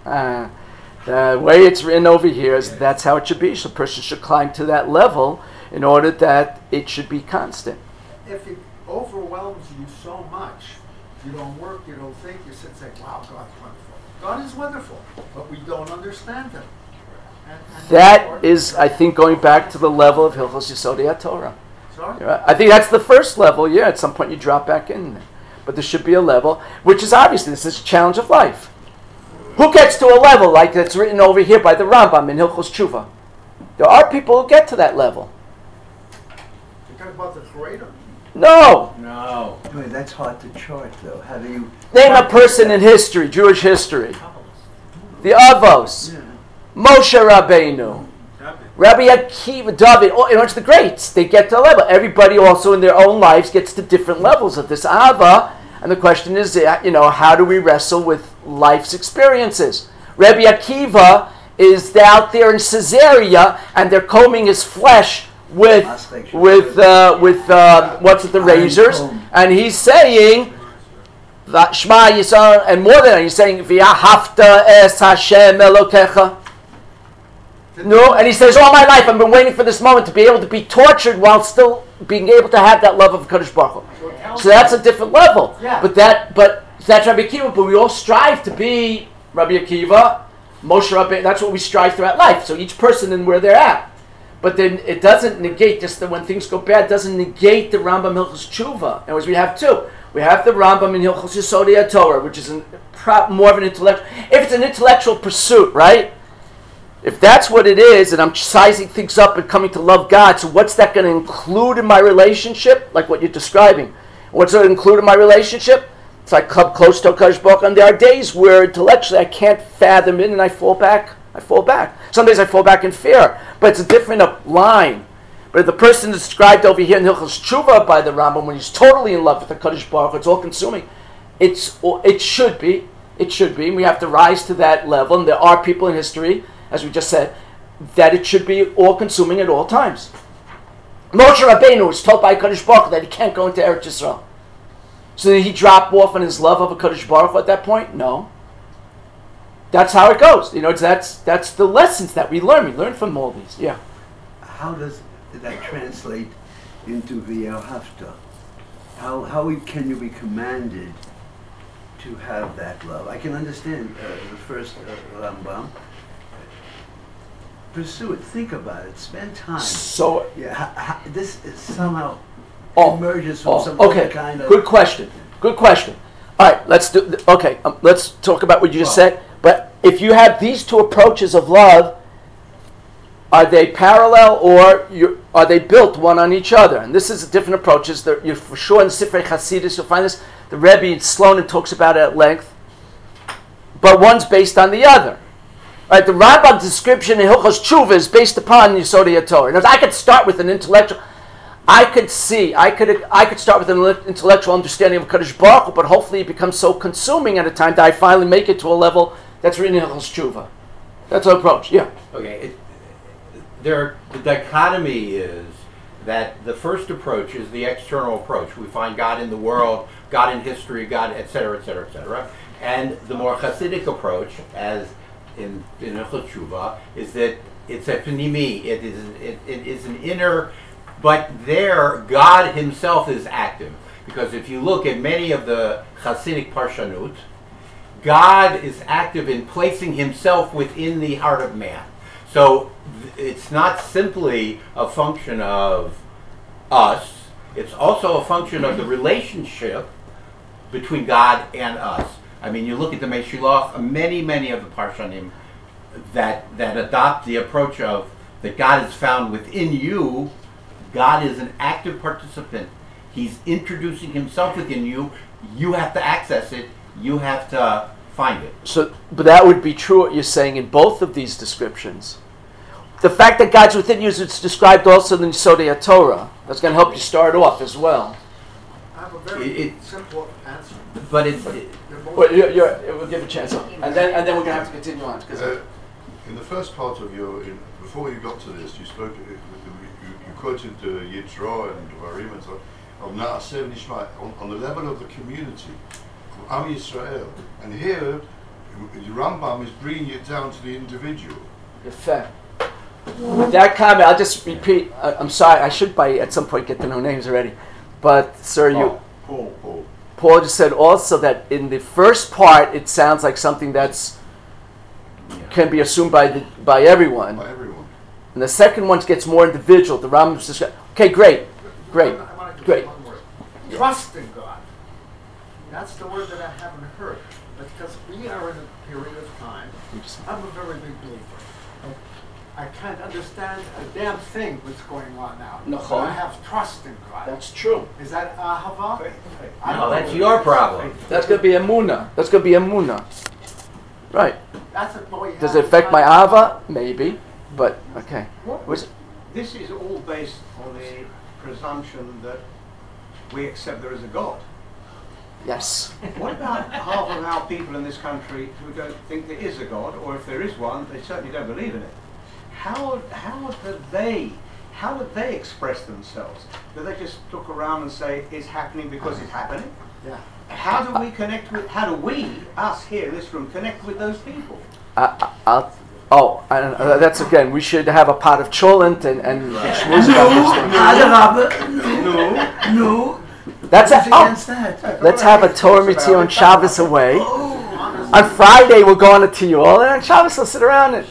The way it's written over here is that's how it should be. So a person should climb to that level in order that it should be constant. If it overwhelms you so much, you don't work, you don't think, you sit and say, wow, God's wonderful. God is wonderful, but we don't understand him. And That is, I think, going back to the level of Hilchos Yesodei HaTorah. Sorry? I think that's the first level. Yeah, at some point you drop back in there. But there should be a level, which is obviously, this is a challenge of life. Who gets to a level like that's written over here by the Rambam in Hilchos Tshuva? There are people who get to that level. You're talking about the Creator? No. No. Wait, that's hard to chart, though. How do you... Name a person in history, Jewish history. The Avos. Yeah. Moshe Rabbeinu. Rabbi Akiva, David, it's the greats. They get to a level. Everybody also in their own lives gets to different levels of this Ava. And the question is, how do we wrestle with life's experiences? Rabbi Akiva is out there in Caesarea, and they're combing his flesh with the razors, and he's saying that Shema Yisrael, and more than that, he's saying V'ahavta es Hashem Elokecha. No, and he says, all my life I've been waiting for this moment to be able to be tortured while still being able to have that love of Kadosh Baruch Hu. So that's a different level. Yeah. But that's Rabbi Akiva. But we all strive to be Rabbi Akiva, Moshe Rabbeinu. That's what we strive throughout life. So each person and where they're at. But then it doesn't negate, just that when things go bad, doesn't negate the Rambam Hilchos Tshuva. In other words, we have two. We have the Rambam in Hilchos Yesodei HaTorah, which is more of an intellectual. If it's an intellectual pursuit, right? If that's what it is, and I'm sizing things up and coming to love God, so what's that going to include in my relationship? Like what you're describing. What's it include in my relationship? It's like come close to HaKadosh Baruch Hu, and there are days where intellectually I can't fathom it, and I fall back. Some days I fall back in fear, but it's a different line. But if the person described over here in Hilchos Tshuva by the Rambam, when he's totally in love with HaKadosh Baruch Hu, it's all consuming. It should be. And we have to rise to that level, and there are people in history, as we just said, that it should be all-consuming at all times. Moshe Rabbeinu was told by HaKadosh Baruch Hu that he can't go into Eretz Yisrael. So did he drop off on his love of HaKadosh Baruch Hu at that point? No. That's how it goes. That's the lessons that we learn. We learn from all these. Yeah. How does that translate into V'ahavta? Can you be commanded to have that love? I can understand the first Rambam. Pursue it. Think about it. Spend time. So this is somehow emerges from some other kind of. Good question. All right, let's do. Let's talk about what you just said. But if you have these two approaches of love, are they parallel or are they built one on each other? And this is different approaches. You're for sure in Sifrei Hasidus you'll find this. The Rebbe Slonim talks about it at length. But one's based on the other. Right, the Rambam's description in Hilchos Tshuva is based upon Yesodei HaTorah. Now, I could start with an intellectual. I could start with an intellectual understanding of Kadosh Baruch Hu, but hopefully it becomes so consuming at a time that I finally make it to a level that's written in Hilchos Tshuva. That's our approach. Yeah. Okay. The dichotomy is that the first approach is the external approach. We find God in the world, God in history, God, etc., etc., etc. And the more Hasidic approach, as in Hilchos Tshuva, is that it's a pnimi. It is an inner, but there God Himself is active. Because if you look at many of the Hasidic Parshanut, God is active in placing Himself within the heart of man. So it's not simply a function of us. It's also a function of the relationship between God and us. I mean, you look at the Meshilach, many of the Parshanim that adopt the approach of that God is found within you. God is an active participant. He's introducing himself within you. You have to access it. You have to find it. So, but that would be true what you're saying in both of these descriptions. The fact that God's within you is described also in Yesodei Torah. That's going to help you start off as well. I have a very simple answer. But we'll give a chance, and then we're going to have to continue on. In the first part of before you got to this, you spoke. You quoted Yitro and Dvarim and so on Na'aseh Nishma on the level of the community, of Am Yisrael, and here the Rambam is bringing it down to the individual. Effect. With that comment, I'll just repeat. I'm sorry, I should at some point get to know names already, but sir, Paul just said also that in the first part it sounds like something that's can be assumed by everyone. By everyone. And the second one gets more individual. The Rambam's just okay, great. One word. Trust in God. That's the word that I haven't heard. Because we are in a period of time. I'm a very big believer. I can't understand a damn thing what's going on now. No, but I have trust in God. That's true. Is that ahava? No, that's your problem. That's going to be emunah. Right. That's what we Does have it affect my ahava? Maybe. But, okay. This is all based on the presumption that we accept there is a God. Yes. What about half of our people in this country who don't think there is a God, or if there is one, they certainly don't believe in it? How would they express themselves? Do they just look around and say it's happening because it's happening? Yeah. How do we, us here in this room, connect with those people? That's again, we should have a pot of cholent and schmooze about this thing. No. That's against that. Let's have a Torah Mitzvah on Shabbos away. On Friday we'll go on a tiyul, and on Shabbos we'll sit around and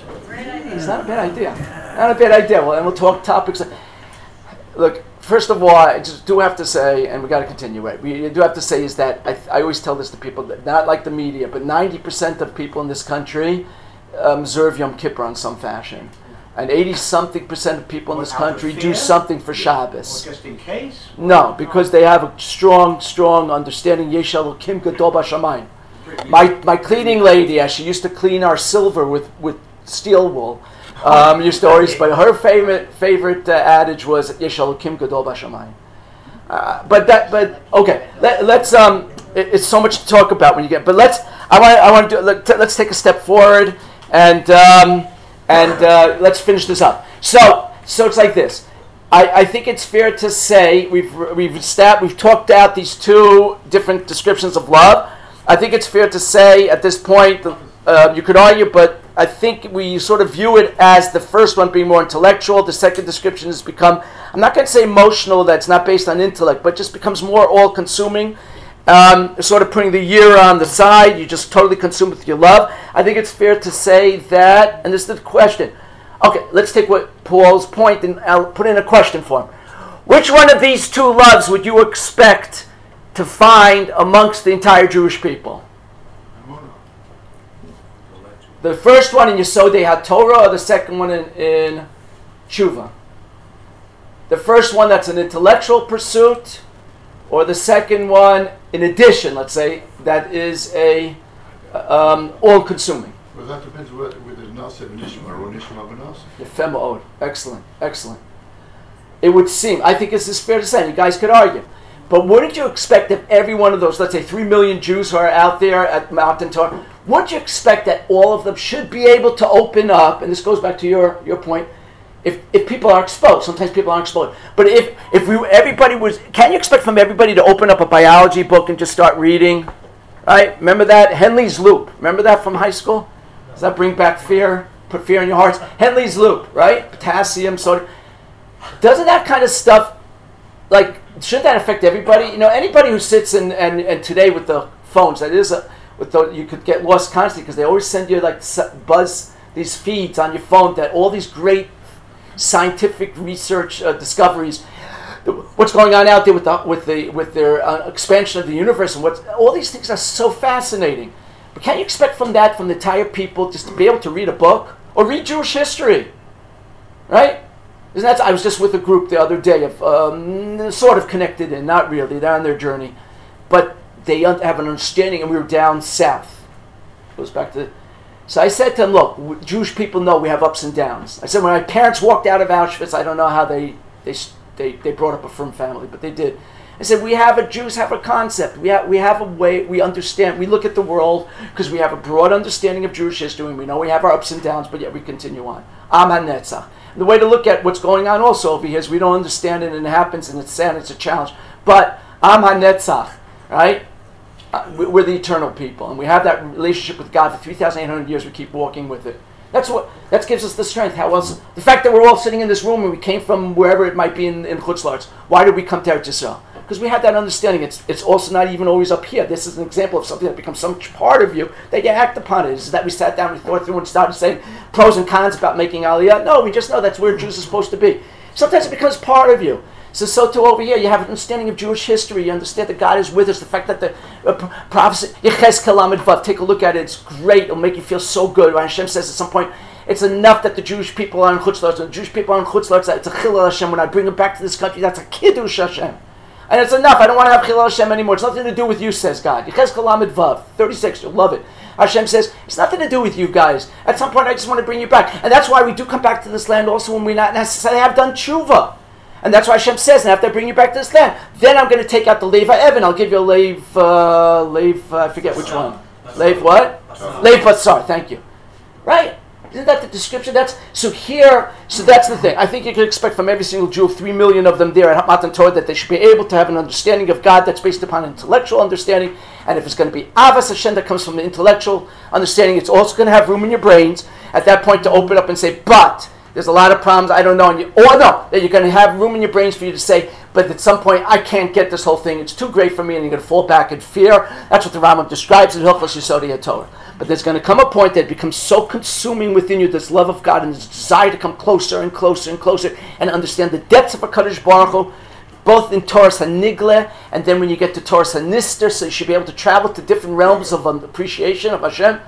it's not a bad idea. Well, and we'll talk topics. Look, first of all, I just do have to say, and we got to continue. Right, we do have to say is that I always tell this to people, that not like the media, but 90% of people in this country observe Yom Kippur in some fashion, and 80-something% of people in this country do something for Shabbos. Or just in case? No, because they have a strong understanding. Yesh Elokim Gadol B'Shamayim. My cleaning lady, as she used to clean our silver with steel wool, used to always, but her favorite adage was Yesh Elokim Gadol B'Shamayim. But okay, let's it's so much to talk about when you get. But let's take a step forward and let's finish this up. So it's like this. I think it's fair to say we've talked out these two different descriptions of love. I think it's fair to say at this point, you could argue, but I think we sort of view it as the first one being more intellectual. The second description has become, I'm not going to say emotional, that's not based on intellect, but just becomes more all-consuming. Sort of putting the year on the side, you just totally consume with your love. I think it's fair to say that, and this is the question. Okay, let's take what Paul's point and I'll put in a question for him. Which one of these two loves would you expect to find amongst the entire Jewish people? The first one in Yesodei HaTorah, or the second one in Tshuva? The first one that's an intellectual pursuit, or the second one, in addition, let's say, that is a all-consuming? Well, that depends whether it's Nasa Nishma or Nishma B'Nasa. Yefem Od. Excellent. It would seem, I think this is fair to say, you guys could argue, but wouldn't you expect that every one of those, let's say 3 million Jews who are out there at Mountain Torah, wouldn't you expect that all of them should be able to open up, and this goes back to your point, if people are exposed, sometimes people aren't exposed, but can you expect from everybody to open up a biology book and just start reading? Right? Remember that? Henley's Loop. Remember that from high school? Does that bring back fear? Put fear in your hearts? Henley's Loop, right? Potassium, sodium. Doesn't that kind of stuff, shouldn't that affect everybody? Anybody who sits and today with the phones, you could get lost constantly because they always send you these feeds on your phone that all these great scientific research discoveries. what's going on out there with their expansion of the universe, and all these things are so fascinating. But can't you expect from the entire people just to be able to read a book or read Jewish history, right? I was just with a group the other day of sort of connected in, not really. They're on their journey, but they have an understanding. And we were down south. Goes back to. So I said to them, "Look, Jewish people know we have ups and downs." I said, when my parents walked out of Auschwitz, I don't know how they brought up a firm family, but they did. I said, Jews have a concept. We have a way, we understand, we look at the world because we have a broad understanding of Jewish history, and we know we have our ups and downs, but yet we continue on. Am HaNetzach. The way to look at what's going on also over here is we don't understand it, and it happens, and it's sad, and it's a challenge. But Am HaNetzach, right? We're the eternal people, and we have that relationship with God for 3,800 years. We keep walking with it. That gives us the strength. How else? The fact that we're all sitting in this room and we came from wherever it might be in Chutz La'aretz. Why did we come to Eretz Yisrael? Because we have that understanding. It's also not even always up here. This is an example of something that becomes so much part of you that you act upon it. Is that we sat down, we thought through and started saying pros and cons about making Aliyah? No, we just know that's where Jews are supposed to be. Sometimes it becomes part of you. So too over here, you have an understanding of Jewish history. You understand that God is with us. The fact that the prophecy, Yechezkel Lamed Vav, take a look at it. It's great. It'll make you feel so good. When Hashem says at some point, it's enough that the Jewish people are in Chutz La'aretz. The Jewish people are in Chutz La'aretz. It's a Chilul Hashem. When I bring them back to this country, that's a Kiddush Hashem. And it's enough. I don't want to have Chilul Hashem anymore. It's nothing to do with you, says God. Yechezkel Lamed Vav, 36, you'll love it. Hashem says, it's nothing to do with you guys. At some point, I just want to bring you back. And that's why we do come back to this land also when we not necessarily have done tshuva. And that's why Hashem says, and after I bring you back to this land, then I'm going to take out the Leiv Evan. I'll give you a Leiv, I forget which one. Leiv what? Leiv Basar, thank you. Right? Isn't that the description? So that's the thing. I think you can expect from every single Jew, 3 million of them there at Matan Torah, that they should be able to have an understanding of God that's based upon intellectual understanding. And if it's going to be Avas Hashem that comes from the intellectual understanding, it's also going to have room in your brains at that point to open up and say, but there's a lot of problems I don't know. That you're going to have room in your brains for you to say, but at some point I can't get this whole thing. It's too great for me, and you're going to fall back in fear. That's what the Rambam describes in Hilchos Yesodei HaTorah. But there's going to come a point that it becomes so consuming within you, this love of God and this desire to come closer and closer and closer and understand the depths of HaKadosh Baruch Hu, both in Torah HaNigleh, and then when you get to Torah HaNister, so you should be able to travel to different realms of appreciation of Hashem.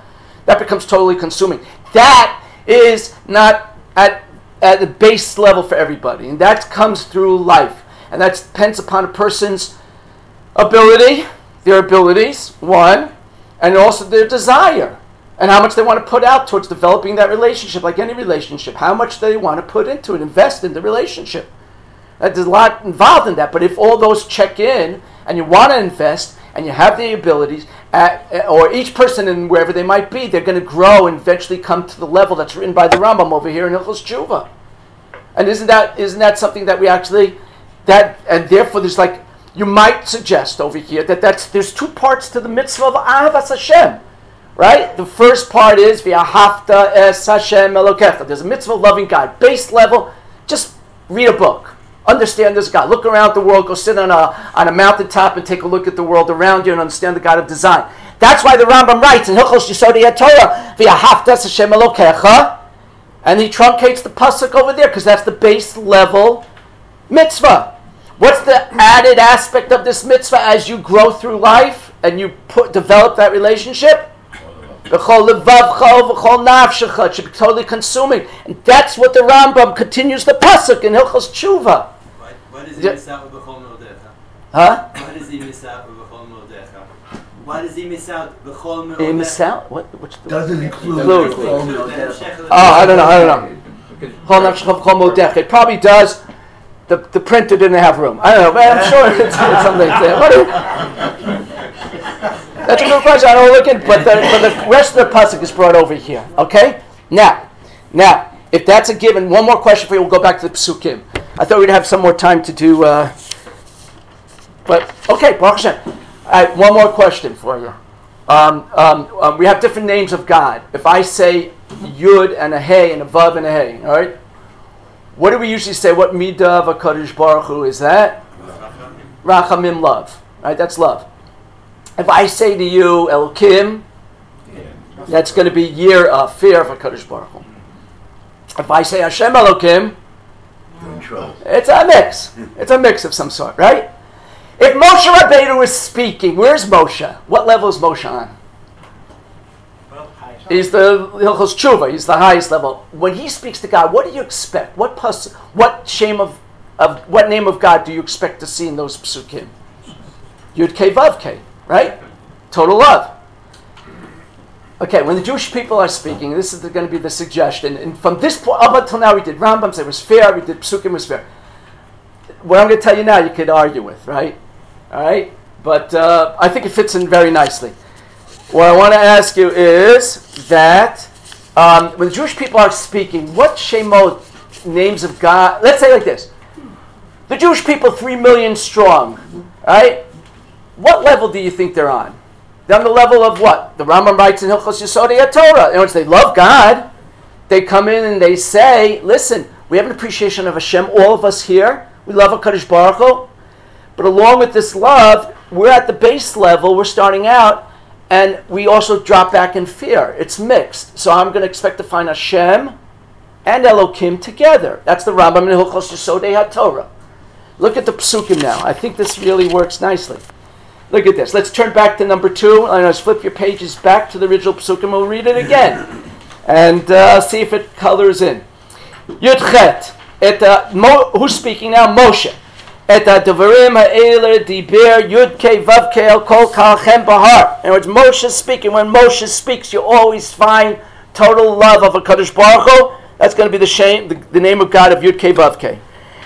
That becomes totally consuming. That is not at the base level for everybody, and that comes through life, and that depends upon a person's ability, their abilities, one, and also their desire, and how much they want to put out towards developing that relationship. Like any relationship, how much they want to put into it, invest in the relationship. There's a lot involved in that, but if all those check in, and you want to invest, and you have the abilities, or each person in wherever they might be, they're going to grow and eventually come to the level that's written by the Rambam over here in Hilchos Tshuva. And isn't that something that we actually, and therefore there's like, you might suggest over here that there's two parts to the mitzvah of Ahavas Hashem, right? The first part is V'ahavta es Hashem Elokecha. There's a mitzvah of loving God. Base level, just read a book. Understand this God. Look around the world. Go sit on a mountaintop and take a look at the world around you and understand the God of design. That's why the Rambam writes in Hilchos Yesodei HaTorah, V'ahavta es Hashem Elokecha, and he truncates the pasuk over there because that's the base level mitzvah. What's the added aspect of this mitzvah as you grow through life and you develop that relationship? B'chol levavcha v'chol nafshecha. It should be totally consuming. And that's what the Rambam continues the pasuk in Hilchos Tshuva. Why does he miss out with b'chol me'odecha? Huh? Why does he miss out with b'chol me'odecha? Why does he miss out b'chol me'odecha? He miss out? What? Doesn't include Oh, I don't know. B'chol nafshecha v'chol me'odecha. It probably does. The printer didn't have room. I don't know, but I'm sure it's something there. That's a good question. I don't look at, but the rest of the pasuk is brought over here. Okay? Now, if that's a given, one more question for you. We'll go back to the psukim. I thought we'd have some more time to do, but okay, Baruch Hashem. All right, one more question for you. We have different names of God. If I say Yud and a Hey and a Vav and a Hey, all right? What do we usually say? What midah of HaKadosh Baruch Hu is that? Rachamim, love. Right? That's love. If I say to you, Elokim, that's going to be year of fear of HaKadosh Baruch Hu. If I say Hashem Elokim, You're in trouble. It's a mix. It's a mix of some sort, right? If Moshe Rabbeinu is speaking, where's Moshe? What level is Moshe on? He's the Hilchos Tshuva. He's the highest level. When he speaks to God, what do you expect? What name of God do you expect to see in those psukim? Yud Kei Vav Kei, right? Total love. Okay, when the Jewish people are speaking, this is going to be the suggestion. And from this point up until now, we did Rambam, it was fair. We did psukim, was fair. What I'm going to tell you now, you could argue with, right? All right, but I think it fits in very nicely. What I want to ask you is that when the Jewish people are speaking, what Shemot, names of God, let's say like this. The Jewish people, 3 million strong, right? What level do you think they're on? They're on the level of what? The Rambam writes in Hilchos Yesodei HaTorah. In other words, they love God. They come in and they say, listen, we have an appreciation of Hashem, all of us here. We love HaKadosh Baruch Hu. But along with this love, we're at the base level, we're starting out, and we also drop back in fear. It's mixed. So I'm going to expect to find Hashem and Elokim together. That's the Rambam in Hilchos Yesodei HaTorah. Look at the psukim now. I think this really works nicely. Look at this. Let's turn back to number 2. Let's flip your pages back to the original psukim. We'll read it again. And see if it colors in. Yud Chet. Who's speaking now? Moshe. Et ha'devarim ha'eler diber Yud Kei Vav Kei El Kol Kalchem Bahar. In other words, Moshe is speaking. When Moshe speaks, you always find total love of HaKadosh Baruch Hu. That's going to be the name of God of Yud Kei Vav Kei.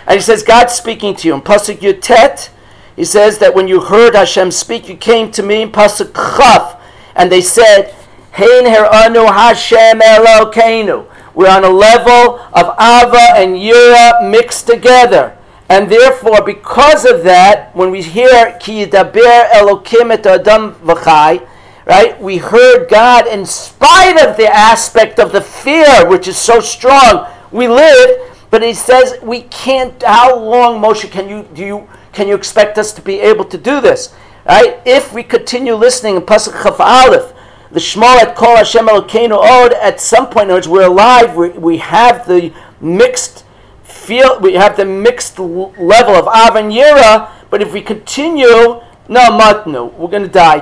And he says, God's speaking to you. In Pasuk Yud Tet, he says that when you heard Hashem speak, you came to me in Pasuk Chaf, and they said, Hein heranu Hashem Elokeinu. We're on a level of Ava and Yira mixed together. And therefore, because of that, when we hear Ki Yidaber Elokim et Adam V'chai, right, we heard God in spite of the aspect of the fear, which is so strong. We live, but he says we can't. How long, Moshe, can you expect us to be able to do this? Right? If we continue listening in Pasuk Chaf Aleph, the Shmo et Kol Hashem Elokeinu Od, at some point, in other words, we're alive. We have the mixed feel. We have the mixed level of Av and Yira. But if we continue, no matnu, we're going to die.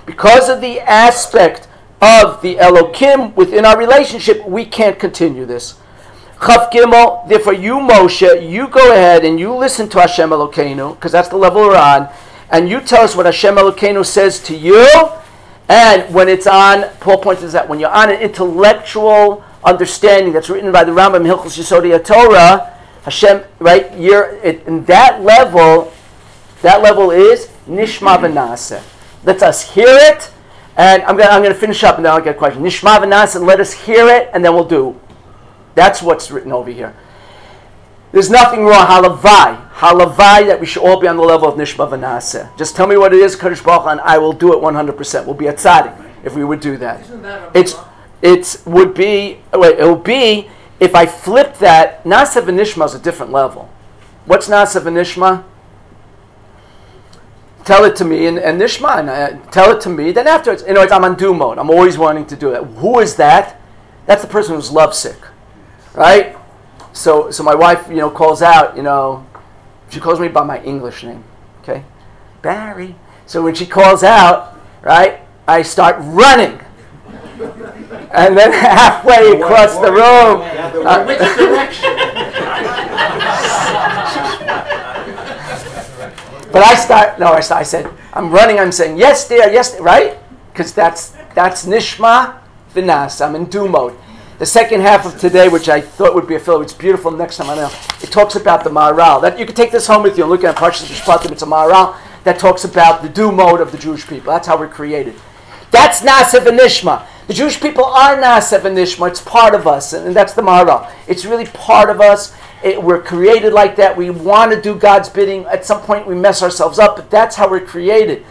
Because of the aspect of the Elokim within our relationship, we can't continue this. Chaf Gimel, therefore you, Moshe, you go ahead and you listen to Hashem Elokeinu, because that's the level we're on, and you tell us what Hashem Elokeinu says to you. And when it's on, Paul points out that when you're on an intellectual understanding that's written by the Rambam Hilchos Yesodei HaTorah, Hashem, right, in that level is Nishma V'Naseh. Let us hear it, and I'm going to finish up, and then I'll get a question. Nishma V'Naseh, let us hear it, and then we'll do. That's what's written over here. There's nothing wrong, halavai, that we should all be on the level of Nishma V'Naseh. Just tell me what it is, Kadosh Baruch Hu, and I will do it 100%. We'll be at tzaddik if we would do that. Isn't that It will be, if I flip that, Nasa V'Nishma is a different level. What's Nasa V'Nishma? Tell it to me, and Nishma, and tell it to me, then afterwards, in other words, I'm on do mode. I'm always wanting to do that. Who is that? That's the person who's lovesick. Right? So my wife, calls out, she calls me by my English name. Okay? Barry. So when she calls out, right, I start running. And then halfway across the room. Which direction? But I said, I'm running, I'm saying, yes, dear, right? Because that's Nishma V'Nas. I'm in do mode. The second half of today, which I thought would be a filler, it's beautiful next time I know, it talks about the Maharal. That you can take this home with you and look at Parshas Mishpatim. It's a Maharal that talks about the do mode of the Jewish people. That's how we're created. That's Nasa V'Nishma. The Jewish people are Nasa V'Nishma. It's part of us, and that's the Maharal. It's really part of us. We're created like that. We want to do God's bidding. At some point we mess ourselves up, but that's how we're created.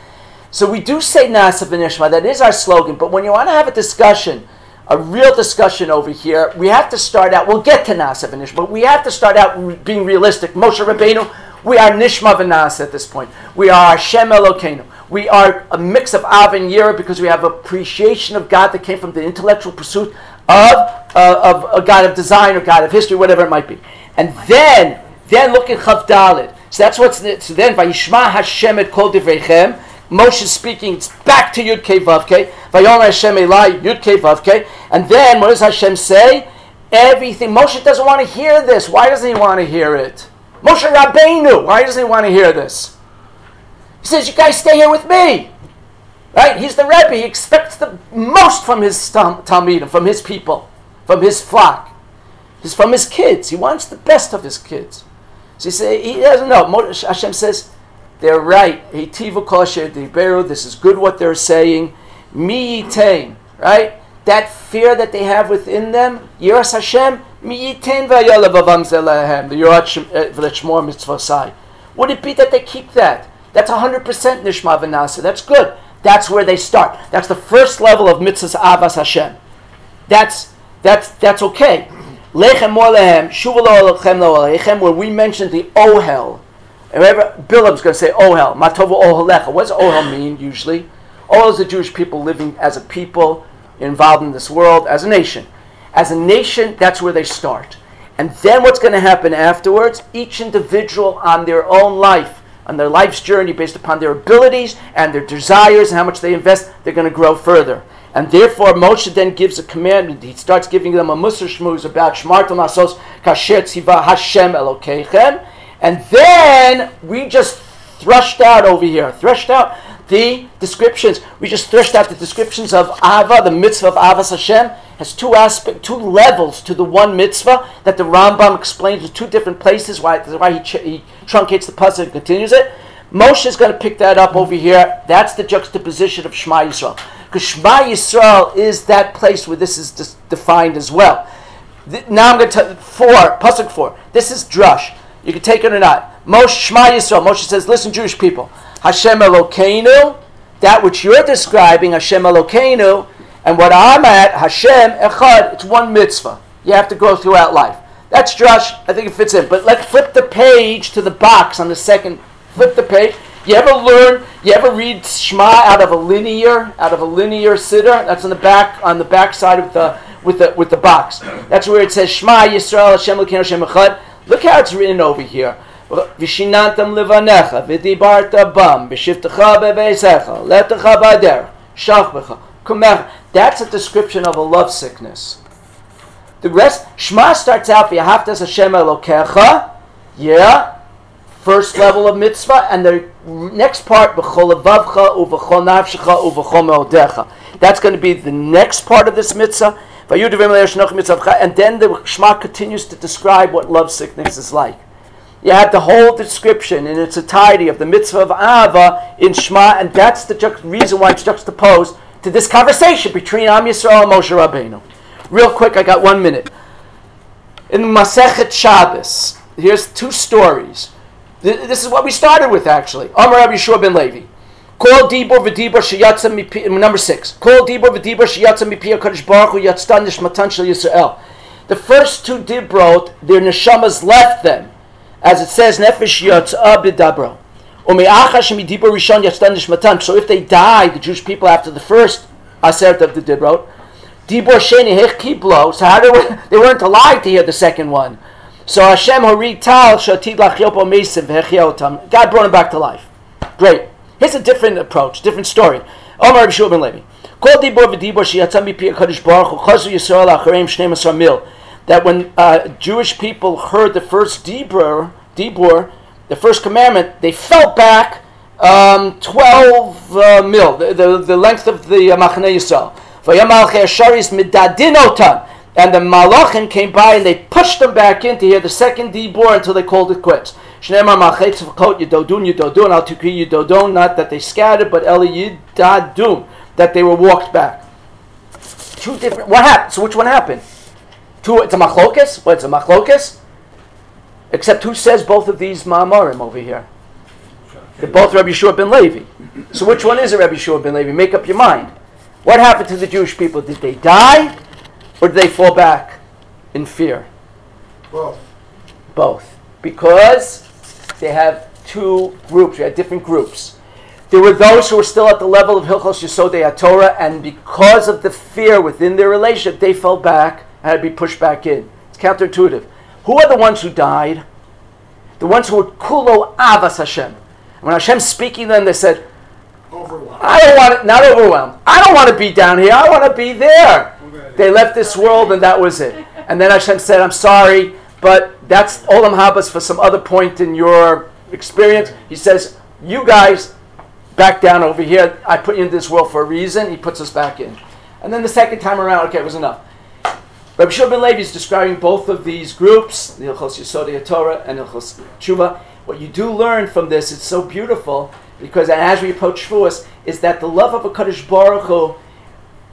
So we do say Nasa V'Nishma. That is our slogan. But when you want to have a discussion, a real discussion over here, we have to start out, we'll get to Nasa V'Nishma, but we have to start out being realistic. Moshe Rabbeinu, we are Nishma V'Nasa at this point. We are Hashem Elokeinu. We are a mix of Av and Yira because we have appreciation of God that came from the intellectual pursuit of a God of design or God of history, whatever it might be. And then look at Chav Daled. So that's what's so then Vayishma Hashem et kol divreichem. Moshe is speaking. It's back to Yud Kei Vav Kei. Vayomer Hashem Elai Yud Kei Vav Kei. And then what does Hashem say? Everything. Moshe doesn't want to hear this. Why doesn't he want to hear it? Moshe Rabbeinu. Why doesn't he want to hear this? He says, "You guys stay here with me." Right? He's the Rebbe. He expects the most from his Talmidim, from his people, from his flock. He's from his kids. He wants the best of his kids. So he doesn't know. Hashem says, they're right. This is good what they're saying. Mi yitain, right? That fear that they have within them, Yiras Hashem, mi yitain v'yalav zelahem, the Yirat Shmor mitzvah side. Would it be that they keep that? That's 100% Nishma V'nasa. That's good. That's where they start. That's the first level of mitzvahs avas Hashem. That's okay. Lechem mor lehem, shuva lo lechem lo lechem, where we mentioned the ohel. Remember, Bilam's going to say ohel. Matovu ohelecha. What does ohel mean usually? Ohel is the Jewish people living as a people involved in this world, as a nation. As a nation, that's where they start. And then what's going to happen afterwards? Each individual on their own life, on their life's journey, based upon their abilities and their desires and how much they invest, they're going to grow further. And therefore, Moshe then gives a commandment. He starts giving them a Musar Shmuz about Shmartam Asos Kasher Tziva Hashem Elokeichem. And then we just threshed out over here. Threshed out the descriptions. We just threshed out the descriptions of Ava, the mitzvah of Avas Hashem. Has two levels to the one mitzvah that the Rambam explains in two different places. Why he truncates the pasuk and continues it. Moshe is going to pick that up over here. That's the juxtaposition of Shema Yisrael. Because Shema Yisrael is that place where this is defined as well. Now I'm going to tell you, pasuk 4. This is drush. You can take it or not. Moshe, Shema Yisrael. Moshe says, listen, Jewish people. Hashem Elokeinu, that which you're describing, Hashem Elokeinu, and what I'm at, Hashem Echad, it's one mitzvah. You have to go throughout life. That's drush. I think it fits in. But let's flip the page to the box on the second. Flip the page. You ever read Shema out of a linear siddur? That's on the back side of with the box. That's where it says Shema Yisrael Hashem Elokeinu Hashem Echad. Look how it's written over here. Vishinantam levanecha v'dibarta bam b'shivtecha b'beisecha letecha b'ader shachbecha kumecha. That's a description of a love sickness. The rest, Shema starts out v'yahavtas Hashem Elokecha. Yeah, first level of mitzvah, and the next part b'chol levavcha uv'chol nafshecha uv'chol meodecha. That's going to be the next part of this mitzvah. And then the Shema continues to describe what love sickness is like. You have the whole description in its entirety of the mitzvah of Ava in Shema, and that's the reason why it's juxtaposed to this conversation between Am Yisrael and Moshe Rabbeinu. Real quick, I got 1 minute. In Masechet Shabbos, here's two stories. This is what we started with, actually. Amar Rabbi Yeshua ben Levi. Kol dibur v'dibur sheyatza mipi, number 6. Kol dibur v'dibur sheyatza mipi HaKadosh Baruch Hu yatzdan nishmatan shel Yisrael. The first two dibrot, their neshamas left them. As it says, nefesh yatzah b'dabro. U'me'achar shemidibur rishon yatzdan nishmatan. So if they die, the Jewish people, after the first aseret of the dibrot, dibur sheni hech kiblo. So how they weren't alive to hear the second one. So Hashem horid tal shatid lachyopo meisim v'hechiotam. God brought him back to life. Great. Here's a different approach, different story. Omar Rabbi Shua ben Levi. Kol dibor v'dibor sheyatzah mipi HaKadosh Baruch Hu chazu Yisrael achareim 12 mil. That when Jewish people heard the first dibur, the first commandment, they fell back 12 mil, the length of the Machaneh Yisrael. V'yamal che'asharis midadinotan. And the malachim came by and they pushed them back in to hear the second dibur until they called it quits. Shneimar malchetz v'kot yidodun al tukri yidodun, not that they scattered, but eli yidadun, that they were walked back. Two different. What happened? So which one happened? It's a machlokas. What? It's a machlokas. Except who says both of these ma'amarim over here? They're both Rabbi Yeshua ben Levi. So which one is it, Rabbi Yeshua ben Levi? Make up your mind. What happened to the Jewish people? Did they die? Or did they fall back in fear? Both. Because they have two groups. We have different groups. There were those who were still at the level of Hilchos Yesodei HaTorah, and because of the fear within their relationship, they fell back and had to be pushed back in. It's counterintuitive. Who are the ones who died? The ones who were Kulo Avas Hashem. And when Hashem's speaking to them, they said, Overwhelmed. I don't want it, not overwhelmed. I don't want to be down here. I want to be there. They left this world and that was it. And then Hashem said, I'm sorry, but that's Olam Habas for some other point in your experience. He says, you guys back down over here. I put you in this world for a reason. He puts us back in. And then the second time around, okay, it was enough. Rabbi Shimon ben Levi is describing both of these groups, the Hilchos Yesodei HaTorah and Hilchos Tshuva. What you do learn from this, it's so beautiful, because as we approach Shavuos, is that the love of a Kadosh Baruch Hu,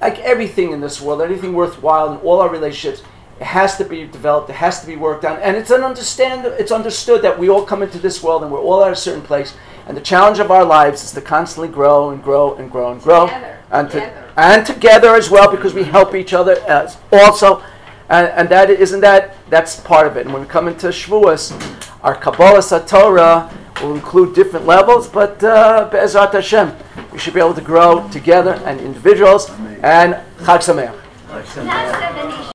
like everything in this world, anything worthwhile in all our relationships, it has to be developed, it has to be worked on, and it's understood that we all come into this world and we're all at a certain place, and the challenge of our lives is to constantly grow and grow and grow and grow, and together as well, because we help each other also, and that's part of it. And when we come into Shavuos, our Kabbalah Torah will include different levels, but Be'ezrat Hashem, we should be able to grow together and individuals, and Chag Sameach.